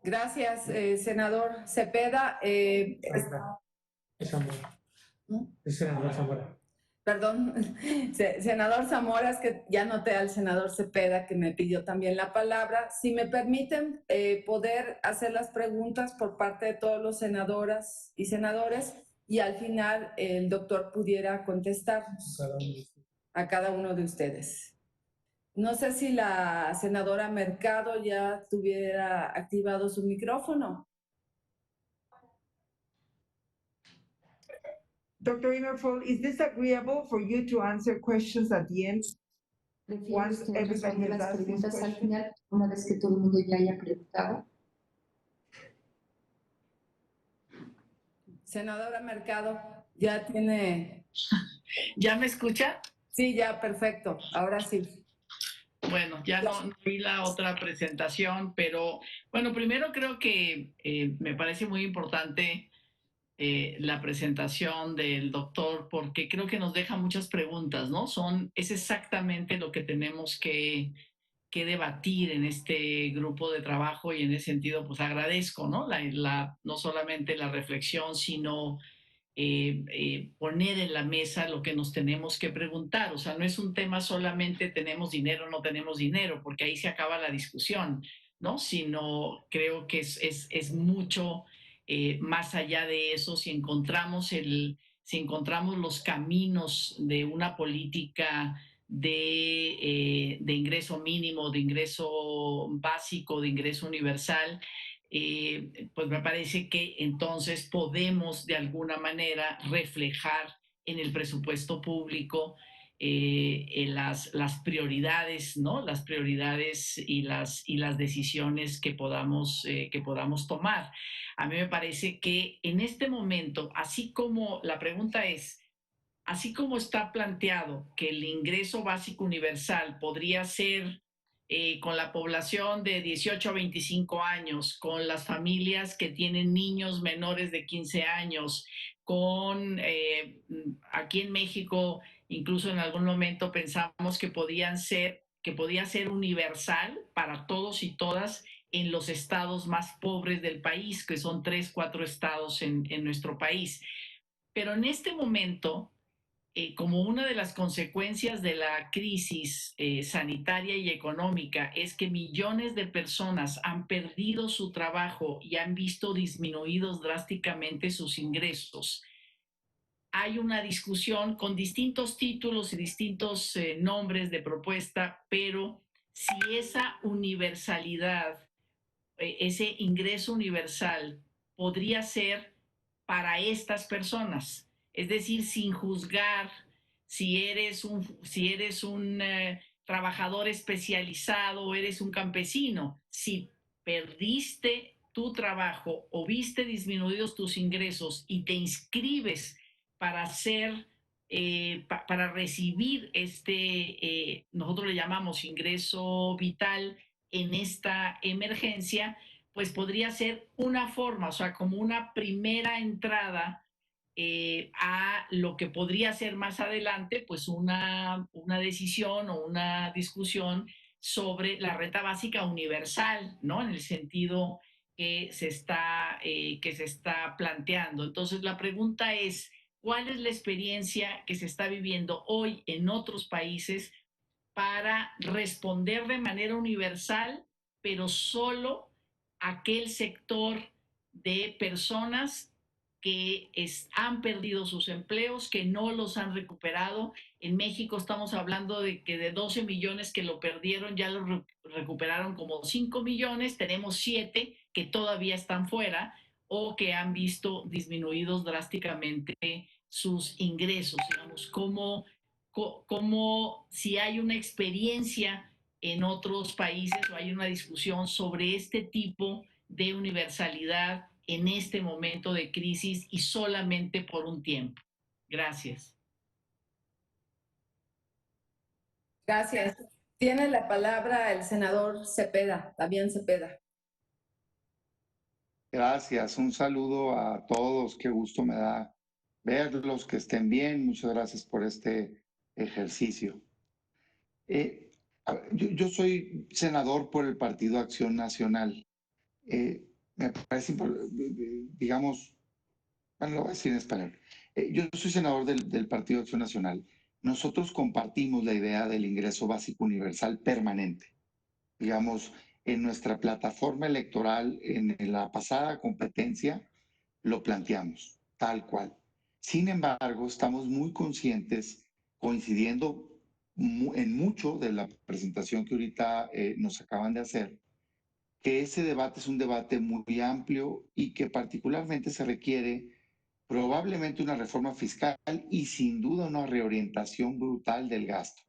Gracias, senador Cepeda. Senador Zamora. Perdón, senador Zamora, es que ya noté al senador Cepeda que me pidió también la palabra. Si me permiten poder hacer las preguntas por parte de todos los senadoras y senadores, y al final el doctor pudiera contestarnos a cada uno de ustedes. No sé si la senadora Mercado ya tuviera activado su micrófono. Dr. Immervoll, is this agreeable for you to answer questions at the end? ¿Prefiere Once usted everybody responder has las asked his preguntas al question? final, una vez que todo el mundo ya haya preguntado? Senadora Mercado, ya tiene... ¿Ya me escucha? Sí, ya, perfecto. Ahora sí. Bueno, ya no vi la otra presentación, pero bueno, primero creo que me parece muy importante la presentación del doctor porque creo que nos deja muchas preguntas, ¿no? Es exactamente lo que tenemos que debatir en este grupo de trabajo y en ese sentido, pues agradezco, ¿no? No solamente la reflexión, sino poner en la mesa lo que nos tenemos que preguntar. O sea, no es un tema solamente tenemos dinero o no tenemos dinero, porque ahí se acaba la discusión, ¿no? Sino creo que es mucho más allá de eso si encontramos los caminos de una política de ingreso mínimo, de ingreso básico, de ingreso universal, pues me parece que entonces podemos de alguna manera reflejar en el presupuesto público en las prioridades, ¿no? Las prioridades y las decisiones que podamos tomar. A mí me parece que en este momento, así como la pregunta es, así como está planteado que el ingreso básico universal podría ser con la población de 18 a 25 años, con las familias que tienen niños menores de 15 años, aquí en México, incluso en algún momento pensamos que podía ser universal para todos y todas en los estados más pobres del país, que son 3, 4 estados en nuestro país. Pero en este momento, como una de las consecuencias de la crisis sanitaria y económica es que millones de personas han perdido su trabajo y han visto disminuidos drásticamente sus ingresos. Hay una discusión con distintos títulos y distintos nombres de propuesta, pero si esa universalidad, ese ingreso universal podría ser para estas personas, es decir, sin juzgar si eres un trabajador especializado o eres un campesino. Si perdiste tu trabajo o viste disminuidos tus ingresos y te inscribes para para recibir nosotros le llamamos ingreso vital en esta emergencia, pues podría ser una forma, o sea, como una primera entrada a lo que podría ser más adelante, pues una decisión o una discusión sobre la renta básica universal, ¿no? En el sentido que se está planteando. Entonces, la pregunta es, ¿cuál es la experiencia que se está viviendo hoy en otros países para responder de manera universal, pero solo aquel sector de personas que han perdido sus empleos, que no los han recuperado? En México estamos hablando de que de 12 millones que lo perdieron, ya lo recuperaron como 5 millones, tenemos 7 que todavía están fuera o que han visto disminuidos drásticamente sus ingresos. Digamos, como si hay una experiencia en otros países o hay una discusión sobre este tipo de universalidad en este momento de crisis y solamente por un tiempo. Gracias. Gracias. Tiene la palabra el senador Cepeda, Damián Cepeda. Gracias, un saludo a todos, qué gusto me da verlos, que estén bien, muchas gracias por este ejercicio. Yo soy senador por el Partido Acción Nacional. Me parece, digamos, bueno, lo voy a decir en español. Yo soy senador del Partido Acción Nacional. Nosotros compartimos la idea del ingreso básico universal permanente. Digamos, en nuestra plataforma electoral, en la pasada competencia, lo planteamos, tal cual. Sin embargo, estamos muy conscientes, coincidiendo en mucho de la presentación que ahorita nos acaban de hacer, que ese debate es un debate muy amplio y que particularmente se requiere probablemente una reforma fiscal y sin duda una reorientación brutal del gasto,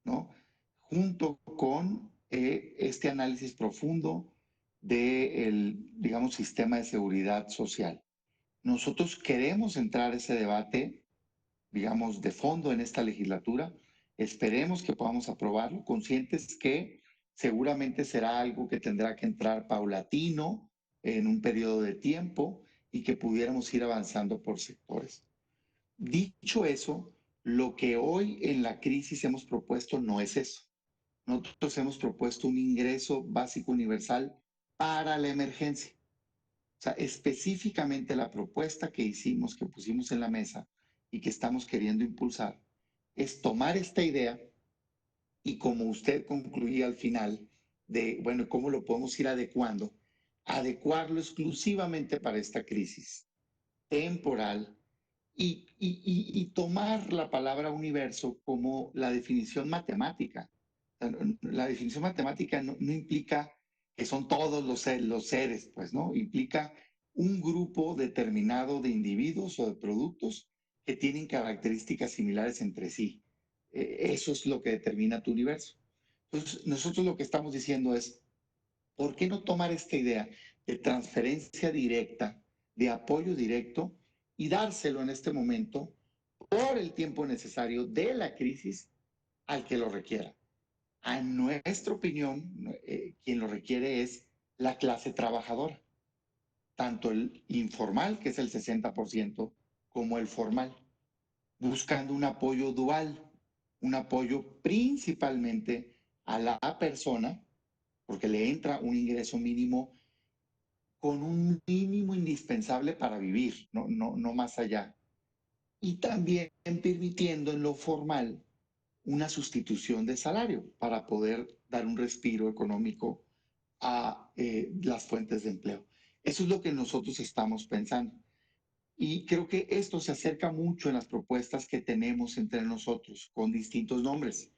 ¿no? Junto con este análisis profundo del, digamos, sistema de seguridad social. Nosotros queremos entrar a ese debate, digamos, de fondo en esta legislatura. Esperemos que podamos aprobarlo, conscientes que seguramente será algo que tendrá que entrar paulatino en un periodo de tiempo y que pudiéramos ir avanzando por sectores. Dicho eso, lo que hoy en la crisis hemos propuesto no es eso. Nosotros hemos propuesto un ingreso básico universal para la emergencia. O sea, específicamente la propuesta que hicimos, que pusimos en la mesa y que estamos queriendo impulsar, es tomar esta idea y como usted concluía al final, de, bueno, ¿cómo lo podemos ir adecuando? Adecuarlo exclusivamente para esta crisis temporal y tomar la palabra universo como la definición matemática. La definición matemática no implica que son todos los seres, pues, ¿no? Implica un grupo determinado de individuos o de productos que tienen características similares entre sí. Eso es lo que determina tu universo. Entonces, nosotros lo que estamos diciendo es, ¿por qué no tomar esta idea de transferencia directa, de apoyo directo y dárselo en este momento por el tiempo necesario de la crisis al que lo requiera? A nuestra opinión, quien lo requiere es la clase trabajadora, tanto el informal, que es el 60%, como el formal, buscando un apoyo dual, un apoyo principalmente a la persona, porque le entra un ingreso mínimo con un mínimo indispensable para vivir, no más allá. Y también permitiendo en lo formal una sustitución de salario para poder dar un respiro económico a las fuentes de empleo. Eso es lo que nosotros estamos pensando. Y creo que esto se acerca mucho en las propuestas que tenemos entre nosotros, con distintos nombres.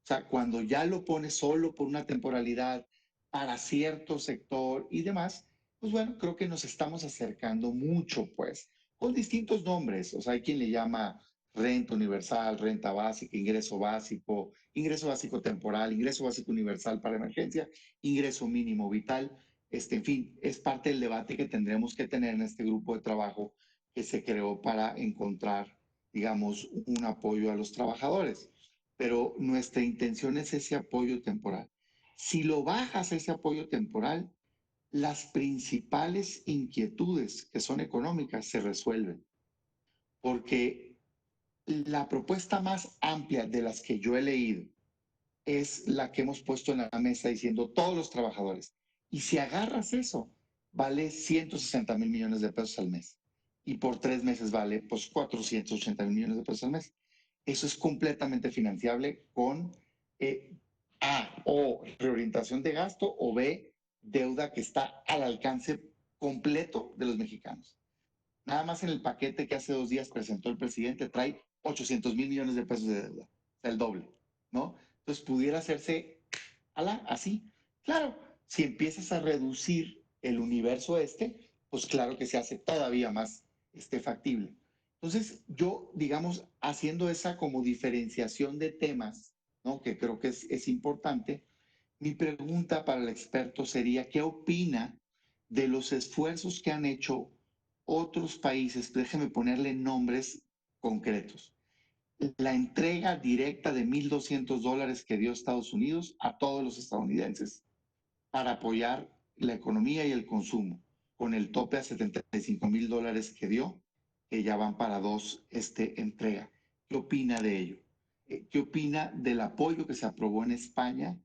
O sea, cuando ya lo pones solo por una temporalidad para cierto sector y demás, pues bueno, creo que nos estamos acercando mucho, pues, con distintos nombres. O sea, hay quien le llama renta universal, renta básica, ingreso básico temporal, ingreso básico universal para emergencia, ingreso mínimo vital. En fin, es parte del debate que tendremos que tener en este grupo de trabajo que se creó para encontrar, digamos, un apoyo a los trabajadores. Pero nuestra intención es ese apoyo temporal. Si lo bajas ese apoyo temporal, las principales inquietudes que son económicas se resuelven. Porque la propuesta más amplia de las que yo he leído es la que hemos puesto en la mesa diciendo todos los trabajadores. Y si agarras eso, vale 160,000 millones de pesos al mes. Y por 3 meses vale pues 480,000 millones de pesos al mes. Eso es completamente financiable con A, o reorientación de gasto, o B, deuda que está al alcance completo de los mexicanos. Nada más en el paquete que hace 2 días presentó el presidente trae 800,000 millones de pesos de deuda, o sea, el doble, ¿no? Entonces pudiera hacerse así. Claro, si empiezas a reducir el universo pues claro que se hace todavía más factible. Entonces yo, digamos, haciendo esa como diferenciación de temas, ¿no? Que creo que es importante, mi pregunta para el experto sería, ¿qué opina de los esfuerzos que han hecho otros países? Déjeme ponerle nombres concretos. La entrega directa de $1,200 que dio Estados Unidos a todos los estadounidenses para apoyar la economía y el consumo, con el tope a $75,000 que dio, que ya van para 2 entrega. ¿Qué opina de ello? ¿Qué opina del apoyo que se aprobó en España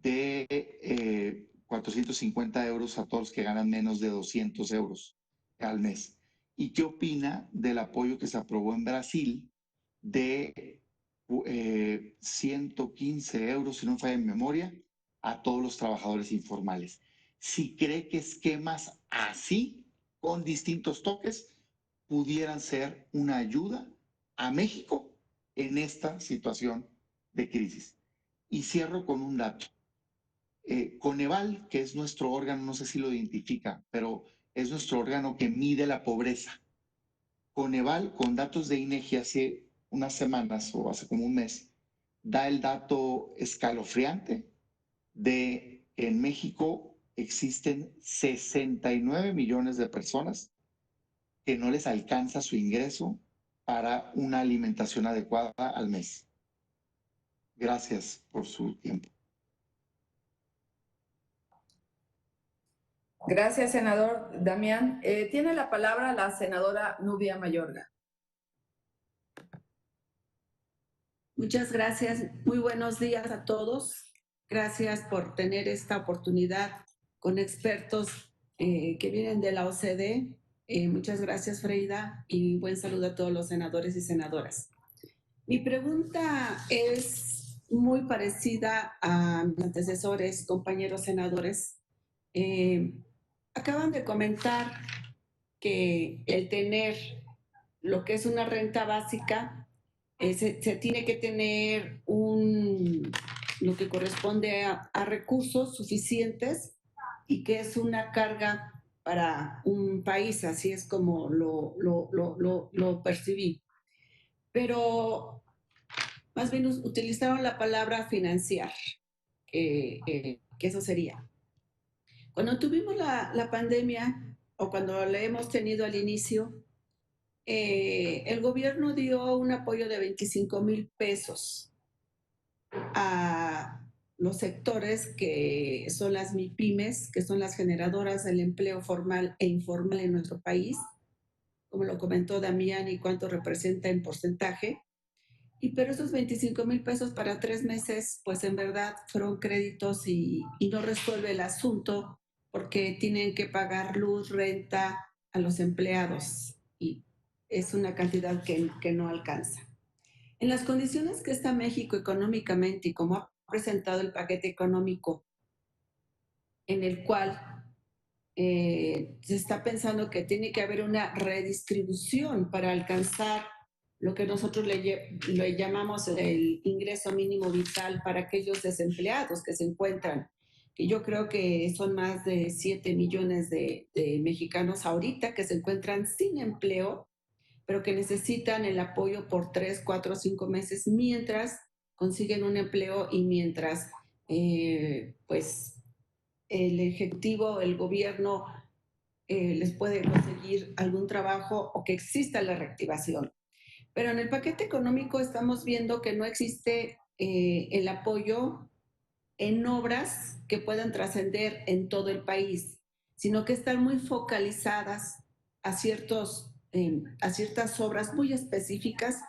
de 450 euros a todos los que ganan menos de 200 euros al mes? ¿Y qué opina del apoyo que se aprobó en Brasil de 115 euros, si no me falla en memoria, a todos los trabajadores informales? Si cree que esquemas así, con distintos toques, pudieran ser una ayuda a México en esta situación de crisis. Y cierro con un dato. Coneval, que es nuestro órgano, no sé si lo identifica, pero es nuestro órgano que mide la pobreza. Coneval, con datos de INEGI hace unas semanas o hace como un mes, da el dato escalofriante de que en México existen 69 millones de personas que no les alcanza su ingreso para una alimentación adecuada al mes. Gracias por su tiempo. Gracias, senador Damián. Tiene la palabra la senadora Nubia Mayorga. Muchas gracias. Muy buenos días a todos. Gracias por tener esta oportunidad con expertos que vienen de la OCDE. Muchas gracias, Freida, y buen saludo a todos los senadores y senadoras. Mi pregunta es muy parecida a mis antecesores, compañeros senadores. Acaban de comentar que el tener lo que es una renta básica, se tiene que tener lo que corresponde a recursos suficientes y que es una carga para un país, así es como lo percibí. Pero más bien utilizaron la palabra financiar, que eso sería. Cuando tuvimos la pandemia, o cuando la hemos tenido al inicio, el gobierno dio un apoyo de 25,000 pesos a los sectores que son las MIPYMES, que son las generadoras del empleo formal e informal en nuestro país, como lo comentó Damián, y cuánto representa en porcentaje. Pero esos 25,000 pesos para 3 meses, pues en verdad fueron créditos y no resuelve el asunto porque tienen que pagar luz, renta a los empleados y es una cantidad que no alcanza. En las condiciones que está México económicamente y como ha presentado el paquete económico, en el cual se está pensando que tiene que haber una redistribución para alcanzar lo que nosotros le llamamos el ingreso mínimo vital para aquellos desempleados que se encuentran, que yo creo que son más de 7 millones de mexicanos ahorita que se encuentran sin empleo, pero que necesitan el apoyo por 3, 4, 5 meses mientras consiguen un empleo y mientras pues el ejecutivo, el gobierno les puede conseguir algún trabajo o que exista la reactivación. Pero en el paquete económico estamos viendo que no existe el apoyo en obras que puedan trascender en todo el país, sino que están muy focalizadas a ciertas obras muy específicas.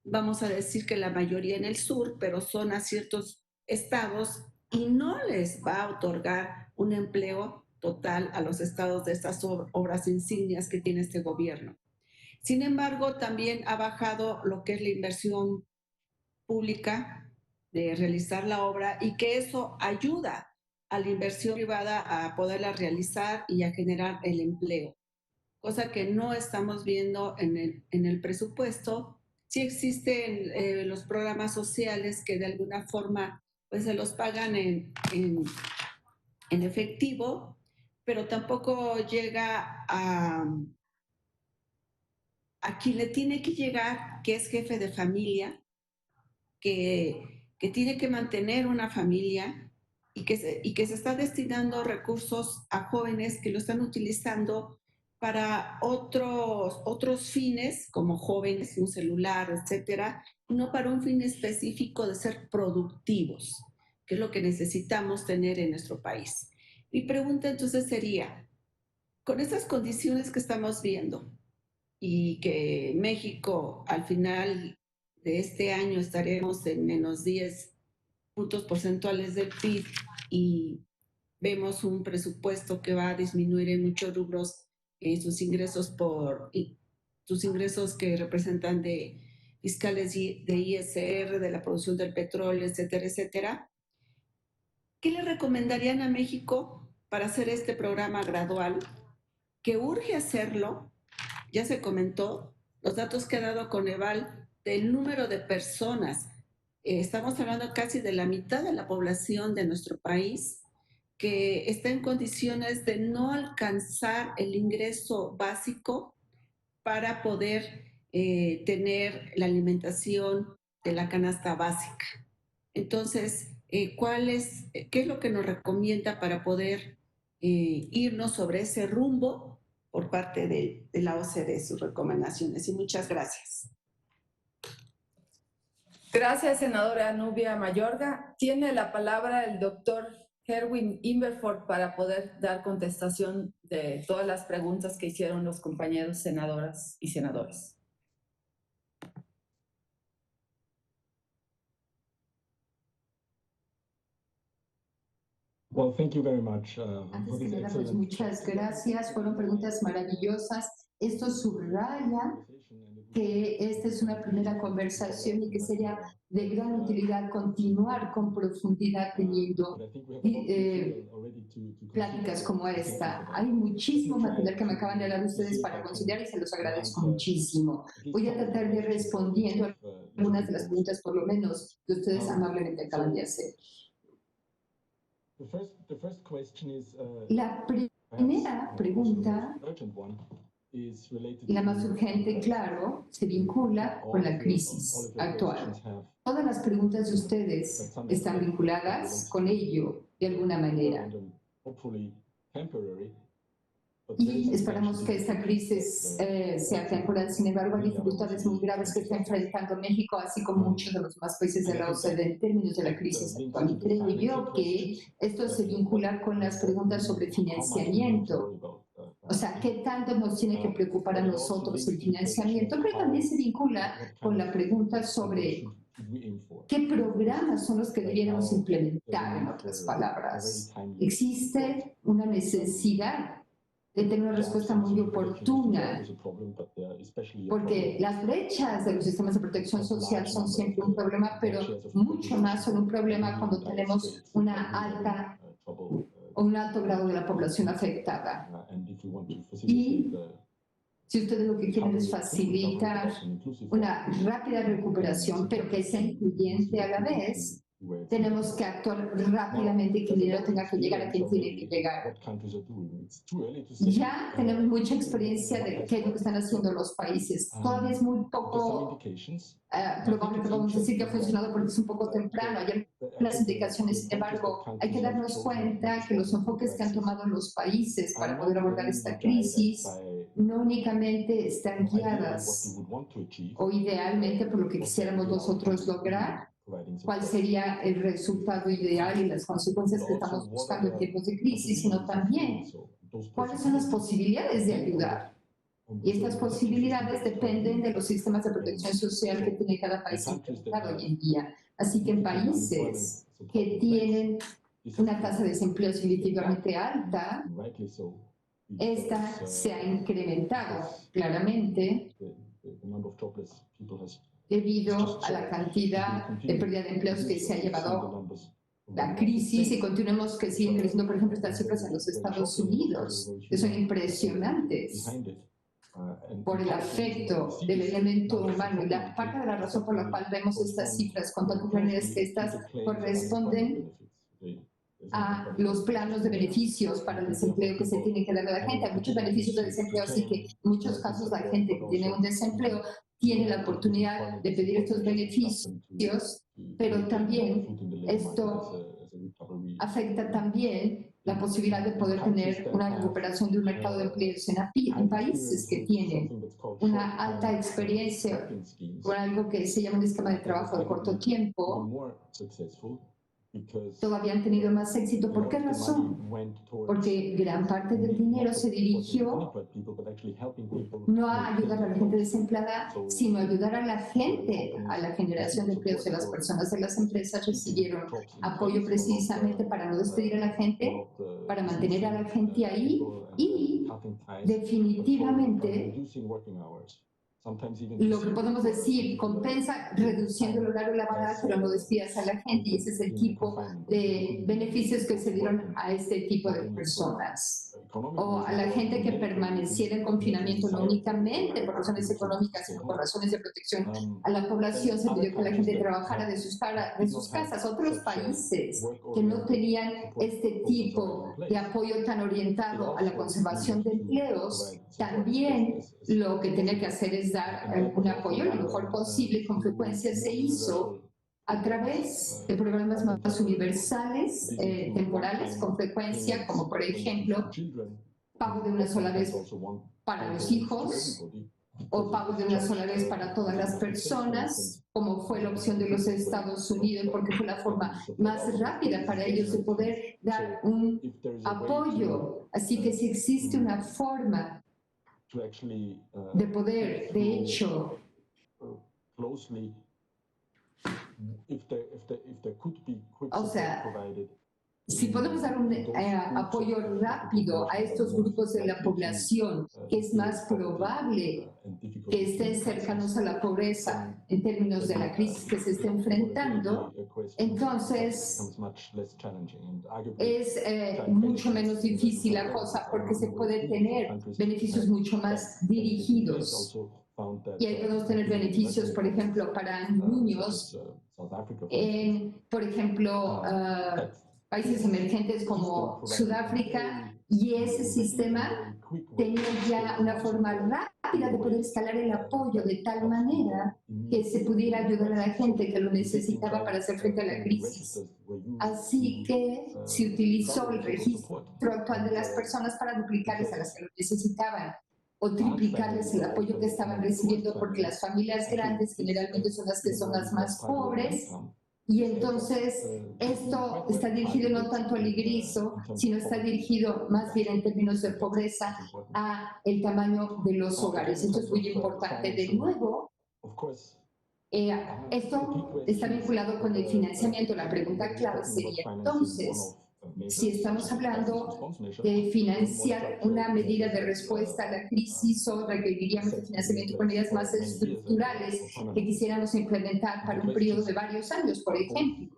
Vamos a decir que la mayoría en el sur, pero son a ciertos estados y no les va a otorgar un empleo total a los estados de estas obras insignias que tiene este gobierno. Sin embargo, también ha bajado lo que es la inversión pública de realizar la obra y que eso ayuda a la inversión privada a poderla realizar y a generar el empleo, cosa que no estamos viendo en el presupuesto. Sí existen los programas sociales que de alguna forma pues se los pagan en efectivo, pero tampoco llega a quien le tiene que llegar, que es jefe de familia, que tiene que mantener una familia y que se está destinando recursos a jóvenes que lo están utilizando para otros fines, como jóvenes, un celular, etcétera, y no para un fin específico de ser productivos, que es lo que necesitamos tener en nuestro país. Mi pregunta entonces sería, con estas condiciones que estamos viendo, y que México al final de este año estaremos en menos 10 puntos porcentuales del PIB y vemos un presupuesto que va a disminuir en muchos rubros sus ingresos que representan de fiscales de ISR, de la producción del petróleo, etcétera, etcétera. ¿Qué le recomendarían a México para hacer este programa gradual? Que urge hacerlo, ya se comentó, los datos que ha dado Coneval del número de personas. Estamos hablando casi de la mitad de la población de nuestro país que está en condiciones de no alcanzar el ingreso básico para poder tener la alimentación de la canasta básica. Entonces, ¿qué es lo que nos recomienda para poder irnos sobre ese rumbo por parte de la OCDE, sus recomendaciones? Y muchas gracias. Gracias, senadora Nubia Mayorga. Tiene la palabra el doctor Herwin Immerford para poder dar contestación de todas las preguntas que hicieron los compañeros senadoras y senadores. Well, thank you very much. Antes que nada, pues muchas gracias. Fueron preguntas maravillosas. Esto subraya que esta es una primera conversación y que sería de gran utilidad continuar con profundidad teniendo pláticas como esta. Hay muchísimo material que me acaban de dar ustedes para considerar y se los agradezco muchísimo. Voy a tratar de respondiendo a algunas de las preguntas, por lo menos, que ustedes amablemente acaban de hacer. La primera pregunta, la más urgente, claro, se vincula con la crisis actual. Todas las preguntas de ustedes están vinculadas con ello de alguna manera. Y esperamos que esta crisis sea temporal. Sin embargo, hay dificultades muy graves que está enfrentando México, así como muchos de los demás países de la OCDE en términos de la crisis actual. Y creo yo que esto se vincula con las preguntas sobre financiamiento. O sea, ¿qué tanto nos tiene que preocupar a nosotros el financiamiento? Pero también se vincula con la pregunta sobre qué programas son los que debiéramos implementar, en otras palabras. Existe una necesidad de tener una respuesta muy oportuna, porque las brechas de los sistemas de protección social son siempre un problema, pero mucho más son un problema cuando tenemos una alta o un alto grado de la población afectada. Y si ustedes lo que quieren es facilitar una rápida recuperación, pero que sea incluyente a la vez, tenemos que actuar rápidamente y que el dinero tenga que llegar a quien tiene que llegar. Ya tenemos mucha experiencia de qué es lo que están haciendo los países. Todavía es muy poco probable que podamos decir que ha funcionado porque es un poco temprano. Hay las indicaciones, sin embargo, hay que darnos cuenta que los enfoques que han tomado los países para poder abordar esta crisis no únicamente están guiadas o idealmente por lo que quisiéramos nosotros lograr, cuál sería el resultado ideal y las consecuencias que estamos buscando en tiempos de crisis, sino también cuáles son las posibilidades de ayudar. Y estas posibilidades dependen de los sistemas de protección social que tiene cada país implementado hoy en día. Así que en países que tienen una tasa de desempleo significativamente alta, esta se ha incrementado claramente debido a la cantidad de pérdida de empleos que se ha llevado la crisis, y continuemos que siguen creciendo, por ejemplo, estas cifras en los Estados Unidos, que son impresionantes por el afecto del elemento humano. Y la parte de la razón por la cual vemos estas cifras con tanta claridad es que estas corresponden a los planos de beneficios para el desempleo que se tiene que dar a la gente. Hay muchos beneficios de desempleo, así que en muchos casos la gente que tiene un desempleo tiene la oportunidad de pedir estos beneficios, pero también esto afecta también la posibilidad de poder tener una recuperación de un mercado de empleos en países que tienen una alta experiencia con algo que se llama un esquema de trabajo de corto tiempo. Todavía han tenido más éxito. ¿Por qué razón? Porque gran parte del dinero se dirigió no a ayudar a la gente desempleada, sino a ayudar a la gente, a la generación de empleos de las personas. De las empresas recibieron apoyo precisamente para no despedir a la gente, para mantener a la gente ahí y definitivamente lo que podemos decir, compensa reduciendo el horario laboral, pero no despidas a la gente, y ese es el tipo de beneficios que se dieron a este tipo de personas. O a la gente que permaneciera en confinamiento, no únicamente por razones económicas, sino por razones de protección a la población, se pidió que la gente trabajara de sus casas. Otros países que no tenían este tipo de apoyo tan orientado a la conservación de empleos, también lo que tenía que hacer es dar un apoyo lo mejor posible. Con frecuencia se hizo a través de programas más universales, temporales, con frecuencia, como por ejemplo, pago de una sola vez para los hijos, o pago de una sola vez para todas las personas, como fue la opción de los Estados Unidos, porque fue la forma más rápida para ellos de poder dar un apoyo. Así que si existe una forma de poder, de hecho, o sea, si podemos dar un apoyo rápido a estos grupos de la población, que es más probable que estén cercanos a la pobreza en términos de la crisis que se está enfrentando, entonces es mucho menos difícil la cosa, porque se puede tener beneficios mucho más dirigidos. Y ahí podemos tener beneficios, por ejemplo, para niños en, por ejemplo, países emergentes como Sudáfrica, y ese sistema tenía ya una forma rápida de poder escalar el apoyo de tal manera que se pudiera ayudar a la gente que lo necesitaba para hacer frente a la crisis. Así que se utilizó el registro actual de las personas para duplicarles a las que lo necesitaban, o triplicarles el apoyo que estaban recibiendo, porque las familias grandes generalmente son las más pobres, y entonces esto está dirigido no tanto al ingreso, sino está dirigido más bien en términos de pobreza a el tamaño de los hogares. Esto es muy importante. De nuevo, esto está vinculado con el financiamiento. La pregunta clave sería entonces, si estamos hablando de financiar una medida de respuesta a la crisis, o requeriríamos de financiamiento con medidas más estructurales que quisiéramos implementar para un periodo de varios años, por ejemplo.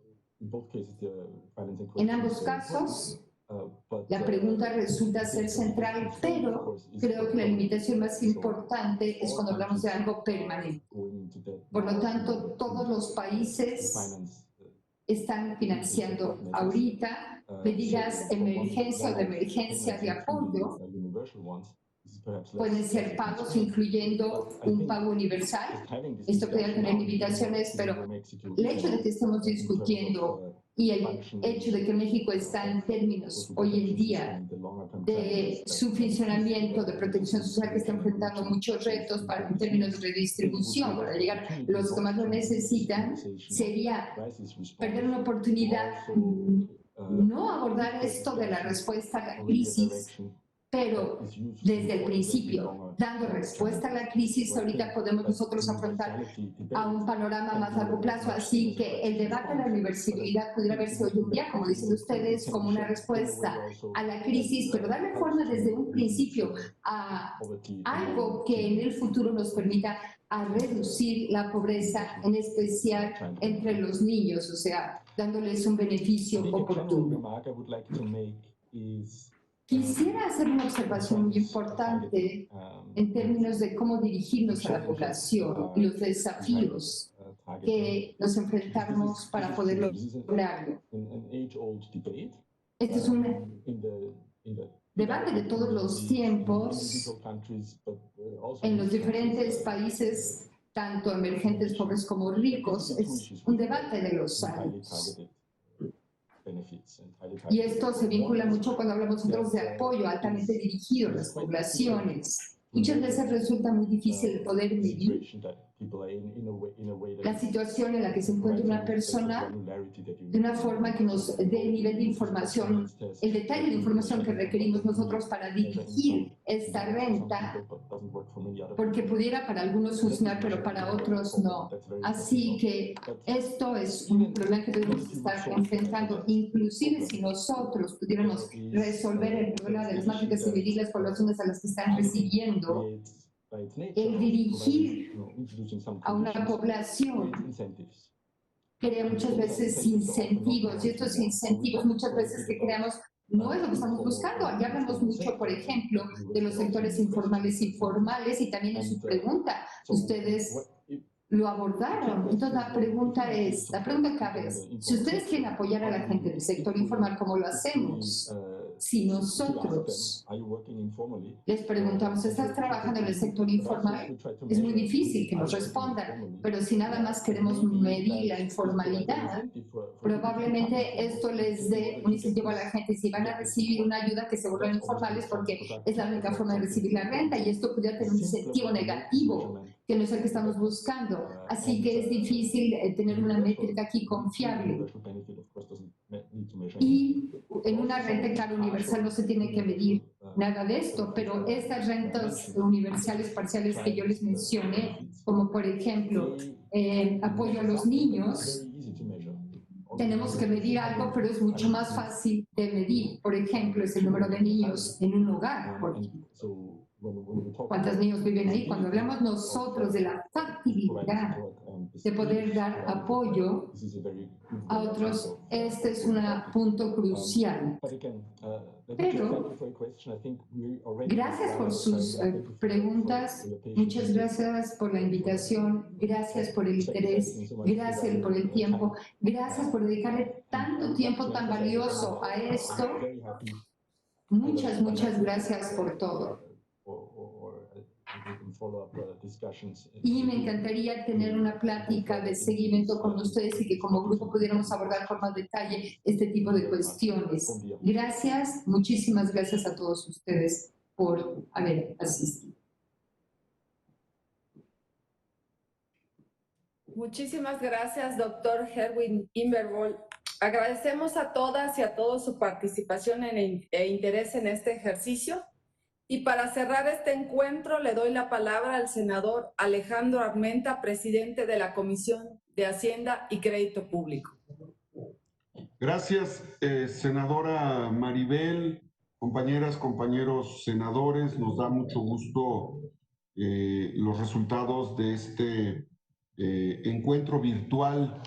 En ambos casos, la pregunta resulta ser central, pero creo que la limitación más importante es cuando hablamos de algo permanente. Por lo tanto, todos los países están financiando ahorita medidas emergencia o de emergencia de apoyo. Pueden ser pagos incluyendo un pago universal. Esto puede tener limitaciones, pero el hecho de que estemos discutiendo y el hecho de que México está en términos hoy en día de su funcionamiento de protección social, que está enfrentando muchos retos en términos de redistribución para llegar a los que más lo necesitan, sería perder una oportunidad no abordar esto de la respuesta a la crisis, pero desde el principio, dando respuesta a la crisis, ahorita podemos nosotros afrontar a un panorama más largo plazo. Así que el debate de la universidad pudiera verse hoy en día, como dicen ustedes, como una respuesta a la crisis, pero darle forma desde un principio a algo que en el futuro nos permita a reducir la pobreza, en especial entre los niños, o sea, dándoles un beneficio oportuno. Quisiera hacer una observación muy importante en términos de cómo dirigirnos a la población y los desafíos que nos enfrentamos para poder lograrlo. Este es un debate de todos los tiempos en los diferentes países, tanto emergentes, pobres como ricos. Es un debate de los años. Y esto se vincula mucho cuando hablamos nosotros de apoyo altamente dirigido a las poblaciones. Muchas veces resulta muy difícil poder medir la situación en la que se encuentra una persona de una forma que nos dé el nivel de información, el detalle de información que requerimos nosotros para dirigir esta renta, porque pudiera para algunos funcionar, pero para otros no. Así que esto es un problema que debemos estar enfrentando, inclusive si nosotros pudiéramos resolver el problema de las más ricas y medir las poblaciones a las que están recibiendo el dirigir a una población crea muchas veces incentivos, y estos incentivos muchas veces que creamos no es lo que estamos buscando. Ya hablamos mucho, por ejemplo, de los sectores informales y formales, y también en su pregunta ustedes lo abordaron. Entonces la pregunta clave es, si ustedes quieren apoyar a la gente del sector informal, ¿cómo lo hacemos? Si nosotros les preguntamos, ¿estás trabajando en el sector informal? Es muy difícil que nos respondan, pero si nada más queremos medir la informalidad, probablemente esto les dé un incentivo a la gente. Si van a recibir una ayuda, que se vuelvan informales, porque es la única forma de recibir la renta, y esto podría tener un incentivo negativo, que no es el que estamos buscando. Así que es difícil tener una métrica aquí confiable. Y en una renta, claro, universal no se tiene que medir nada de esto, pero estas rentas universales parciales que yo les mencioné, como por ejemplo apoyo a los niños, tenemos que medir algo, pero es mucho más fácil de medir. Por ejemplo, es el número de niños en un hogar, por ejemplo. ¿Cuántos niños viven ahí? Cuando hablamos nosotros de la factibilidad de poder dar apoyo a otros, este es un punto crucial. Pero gracias por sus preguntas, muchas gracias por la invitación, gracias por el interés, gracias por el tiempo, gracias por dedicarle tanto tiempo tan valioso a esto. Muchas gracias por todo. Y me encantaría tener una plática de seguimiento con ustedes y que como grupo pudiéramos abordar con más detalle este tipo de cuestiones. Gracias, muchísimas gracias a todos ustedes por haber asistido. Muchísimas gracias, doctor Herwin Immervoll. Agradecemos a todas y a todos su participación e interés en este ejercicio. Y para cerrar este encuentro, le doy la palabra al senador Alejandro Armenta, presidente de la Comisión de Hacienda y Crédito Público. Gracias, senadora Maribel, compañeras, compañeros senadores. Nos da mucho gusto los resultados de este encuentro virtual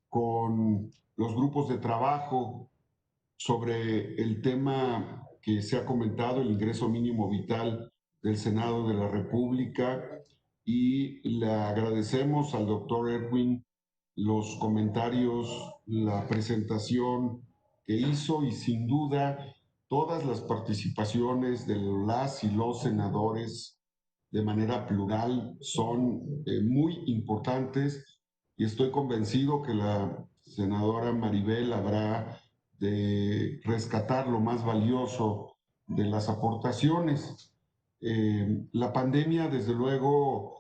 con los grupos de trabajo sobre el tema que se ha comentado, el ingreso mínimo vital del Senado de la República, y le agradecemos al doctor Herwin los comentarios, la presentación que hizo, y sin duda todas las participaciones de las y los senadores de manera plural son muy importantes, y estoy convencido que la senadora Maribel habrá de rescatar lo más valioso de las aportaciones. La pandemia, desde luego,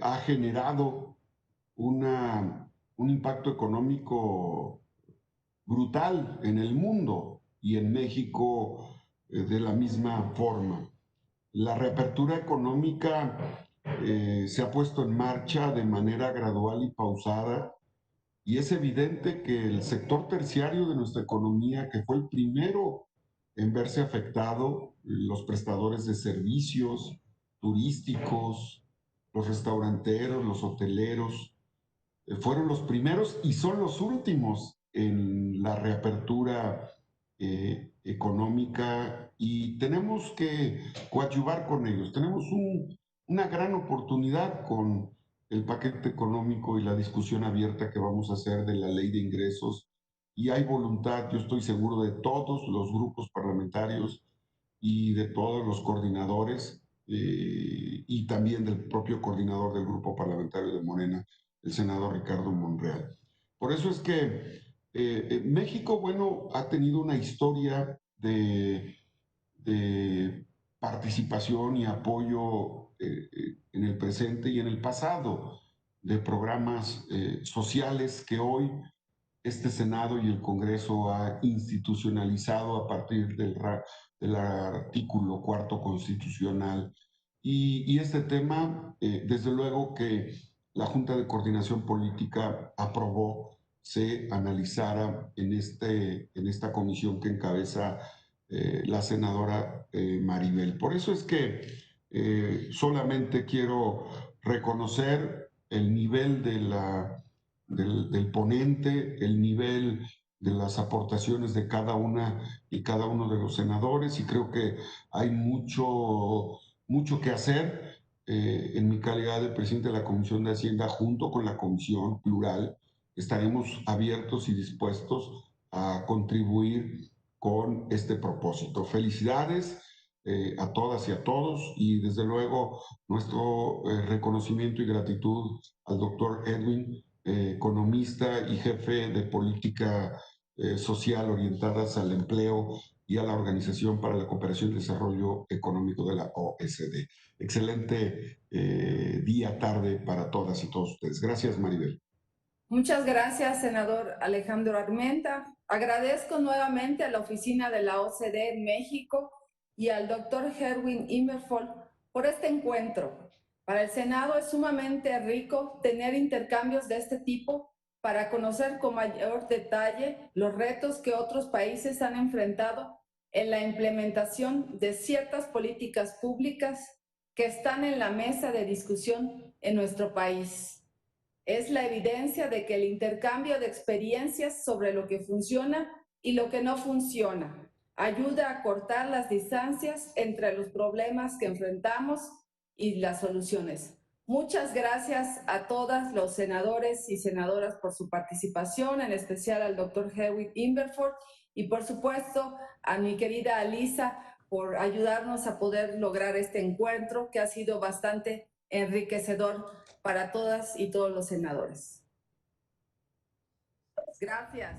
ha generado un impacto económico brutal en el mundo y en México de la misma forma. La reapertura económica se ha puesto en marcha de manera gradual y pausada, y es evidente que el sector terciario de nuestra economía, que fue el primero en verse afectado, los prestadores de servicios turísticos, los restauranteros, los hoteleros, fueron los primeros y son los últimos en la reapertura económica, y tenemos que coadyuvar con ellos. Tenemos una gran oportunidad con el paquete económico y la discusión abierta que vamos a hacer de la ley de ingresos, y hay voluntad, yo estoy seguro, de todos los grupos parlamentarios y de todos los coordinadores, y también del propio coordinador del grupo parlamentario de Morena, el senador Ricardo Monreal. Por eso es que México, bueno, ha tenido una historia de participación y apoyo en el presente y en el pasado de programas sociales que hoy este Senado y el Congreso ha institucionalizado a partir del artículo 4º constitucional. Y este tema, desde luego que la Junta de Coordinación Política aprobó se analizara en esta comisión que encabeza la senadora Maribel. Por eso es que Solamente quiero reconocer el nivel del ponente, el nivel de las aportaciones de cada una y cada uno de los senadores, y creo que hay mucho que hacer. En mi calidad de presidente de la Comisión de Hacienda, junto con la Comisión Plural, estaremos abiertos y dispuestos a contribuir con este propósito. Felicidades a todas y a todos, y desde luego nuestro reconocimiento y gratitud al doctor Edwin, economista y jefe de política social orientadas al empleo y a la Organización para la Cooperación y Desarrollo Económico de la OSD. Excelente día, tarde para todas y todos ustedes. Gracias, Maribel. Muchas gracias, senador Alejandro Armenta. Agradezco nuevamente a la oficina de la OCDE en México y al doctor Erwin Immervoll por este encuentro. Para el Senado es sumamente rico tener intercambios de este tipo para conocer con mayor detalle los retos que otros países han enfrentado en la implementación de ciertas políticas públicas que están en la mesa de discusión en nuestro país. Es la evidencia de que el intercambio de experiencias sobre lo que funciona y lo que no funciona ayuda a cortar las distancias entre los problemas que enfrentamos y las soluciones. Muchas gracias a todos los senadores y senadoras por su participación, en especial al doctor Erwin Immervoll y por supuesto a mi querida Alisa por ayudarnos a poder lograr este encuentro que ha sido bastante enriquecedor para todas y todos los senadores. Gracias.